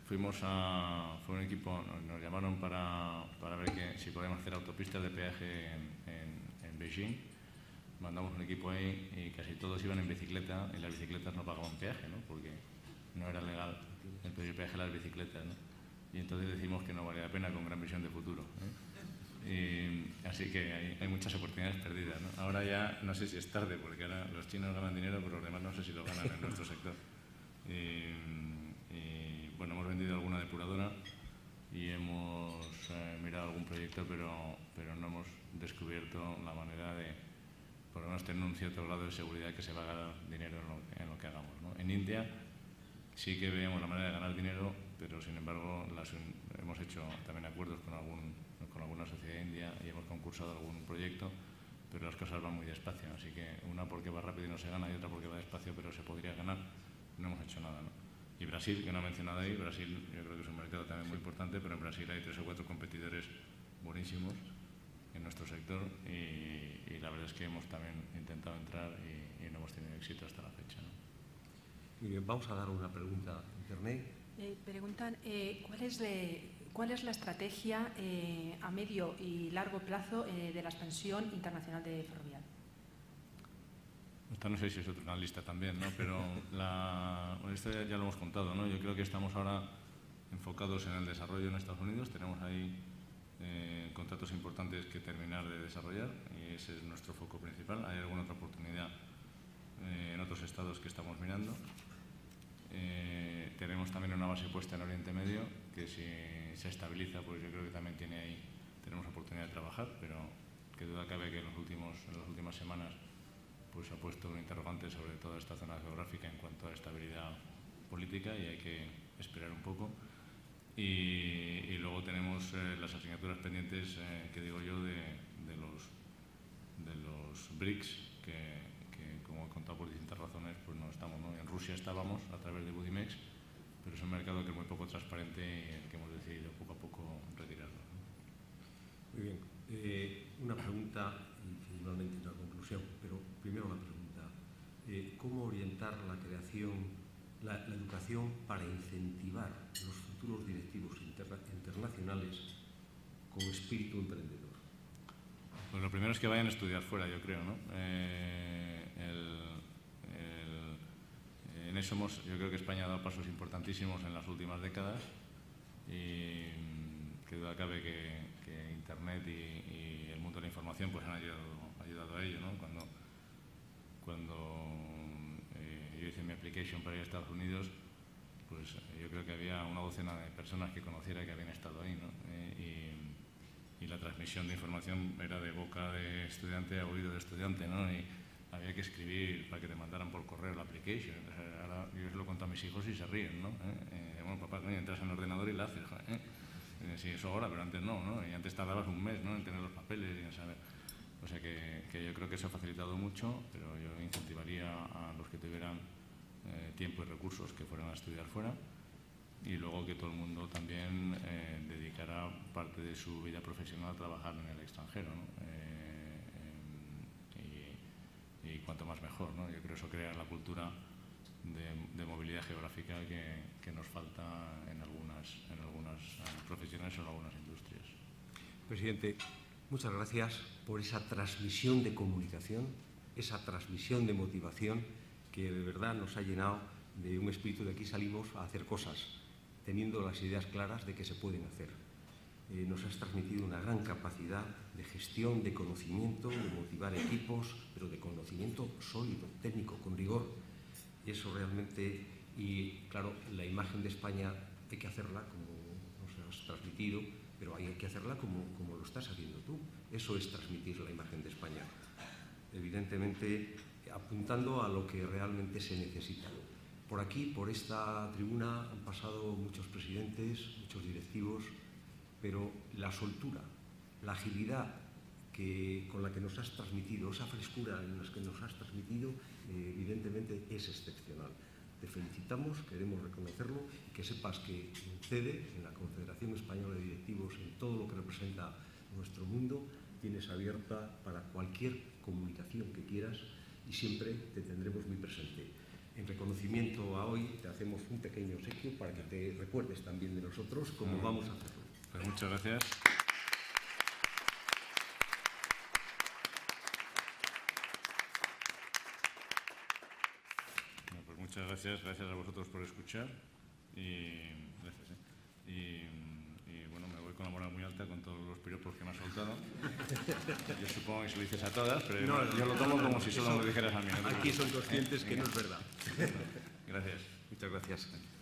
fue un equipo, nos llamaron para ver si podíamos hacer autopistas de peaje en Beijing. Mandamos un equipo ahí y casi todos iban en bicicleta y las bicicletas no pagaban peaje, ¿no? Porque no era legal el pedir peaje a las bicicletas, ¿no? Y entonces decimos que no valía la pena con gran visión de futuro, ¿eh? Y así que hay muchas oportunidades perdidas, ¿no? Ahora ya no sé si es tarde, porque ahora los chinos ganan dinero, pero los demás no sé si lo ganan en nuestro sector. Y bueno, hemos vendido alguna depuradora y hemos mirado algún proyecto, pero no hemos descubierto la manera de, por lo menos, tener un cierto grado de seguridad que se va a ganar dinero en lo que hagamos, ¿no? En India sí que veíamos la manera de ganar dinero, pero sin embargo hemos hecho también acuerdos con alguna sociedad india y hemos concursado algún proyecto, pero las cosas van muy despacio, así que una porque va rápido y no se gana y otra porque va despacio pero se podría ganar. No hemos hecho nada, ¿no? Y Brasil, que no he mencionado ahí, Brasil yo creo que es un mercado también muy importante, pero en Brasil hay 3 o 4 competidores buenísimos en nuestro sector y la verdad es que hemos también intentado entrar y no hemos tenido éxito hasta la fecha, ¿no? Muy bien, vamos a dar una pregunta a internet. Preguntan, ¿cuál es la estrategia a medio y largo plazo de la expansión internacional de Ferrovial? Esta no sé si es otra lista también, ¿no? Pero esto ya lo hemos contado, ¿no? Yo creo que estamos ahora enfocados en el desarrollo en Estados Unidos. Tenemos ahí contratos importantes que terminar de desarrollar y ese es nuestro foco principal. Hay alguna otra oportunidad en otros estados que estamos mirando. Tenemos también una base puesta en Oriente Medio que si se estabiliza, pues yo creo que también tenemos oportunidad de trabajar, pero que duda cabe que en las últimas semanas pues ha puesto un interrogante sobre toda esta zona geográfica en cuanto a estabilidad política y hay que esperar un poco. Y luego tenemos las asignaturas pendientes, que digo yo, de los BRICS, que como he contado por distintas razones, pues no estamos, ¿no? En Rusia estábamos a través de Budimex, pero es un mercado que es muy poco transparente y en el que hemos decidido poco a poco retirarlo, ¿no? Muy bien. Una pregunta y finalmente una conclusión, pero primero la pregunta. ¿Cómo orientar la creación, la educación para incentivar los futuros directivos internacionales con espíritu emprendedor? Pues lo primero es que vayan a estudiar fuera, yo creo, ¿no? En eso yo creo que España ha dado pasos importantísimos en las últimas décadas y que duda cabe que Internet y el mundo de la información pues han ayudado a ello, ¿no? Cuando yo hice mi application para ir a Estados Unidos, pues yo creo que había una docena de personas que conociera que habían estado ahí, ¿no? Y la transmisión de información era de boca de estudiante a oído de estudiante, ¿no? Y había que escribir para que te mandaran por correo la application. Ahora yo se lo cuento a mis hijos y se ríen, ¿no? Bueno, papá, entras en el ordenador y la haces, sí, eso ahora, pero antes no, ¿no? Y antes tardabas un mes, ¿no? En tener los papeles y en saber. O sea que yo creo que eso ha facilitado mucho, pero yo incentivaría a los que tuvieran tiempo y recursos que fueran a estudiar fuera y luego que todo el mundo también dedicara parte de su vida profesional a trabajar en el extranjero, ¿no? Y cuanto más mejor, ¿no? Yo creo que eso crea la cultura de movilidad geográfica que nos falta en algunas profesiones o en algunas industrias. Presidente, muchas gracias por esa transmisión de comunicación, esa transmisión de motivación que de verdad nos ha llenado de un espíritu de aquí salimos a hacer cosas, teniendo las ideas claras de que se pueden hacer. Nos has transmitido una gran capacidad de gestión, de conocimiento, de motivar equipos, pero de conocimiento sólido, técnico, con rigor. Y eso realmente, y claro, la imagen de España hay que hacerla como nos has transmitido, pero hay que hacerla como lo estás haciendo tú. Eso es transmitir la imagen de España. Evidentemente, apuntando a lo que realmente se necesita. Por aquí, por esta tribuna, han pasado muchos presidentes, muchos directivos, pero la soltura, la agilidad con la que nos has transmitido, esa frescura en la que nos has transmitido, evidentemente es excepcional. Te felicitamos, queremos reconocerlo y que sepas que en CEDE, en la Confederación Española de Directivos, en todo lo que representa nuestro mundo, tienes abierta para cualquier comunicación que quieras y siempre te tendremos muy presente. En reconocimiento a hoy te hacemos un pequeño obsequio para que te recuerdes también de nosotros cómo vamos a hacerlo. Pues muchas gracias. Bueno, pues muchas gracias a vosotros por escuchar y gracias. Y bueno, me voy con la moral muy alta con todos los piropos que me has soltado. Yo supongo que se lo dices a todas, pero yo lo tomo como si solo me lo dijeras a mí. Aquí son conscientes que no es verdad. Gracias. Muchas Muchas gracias.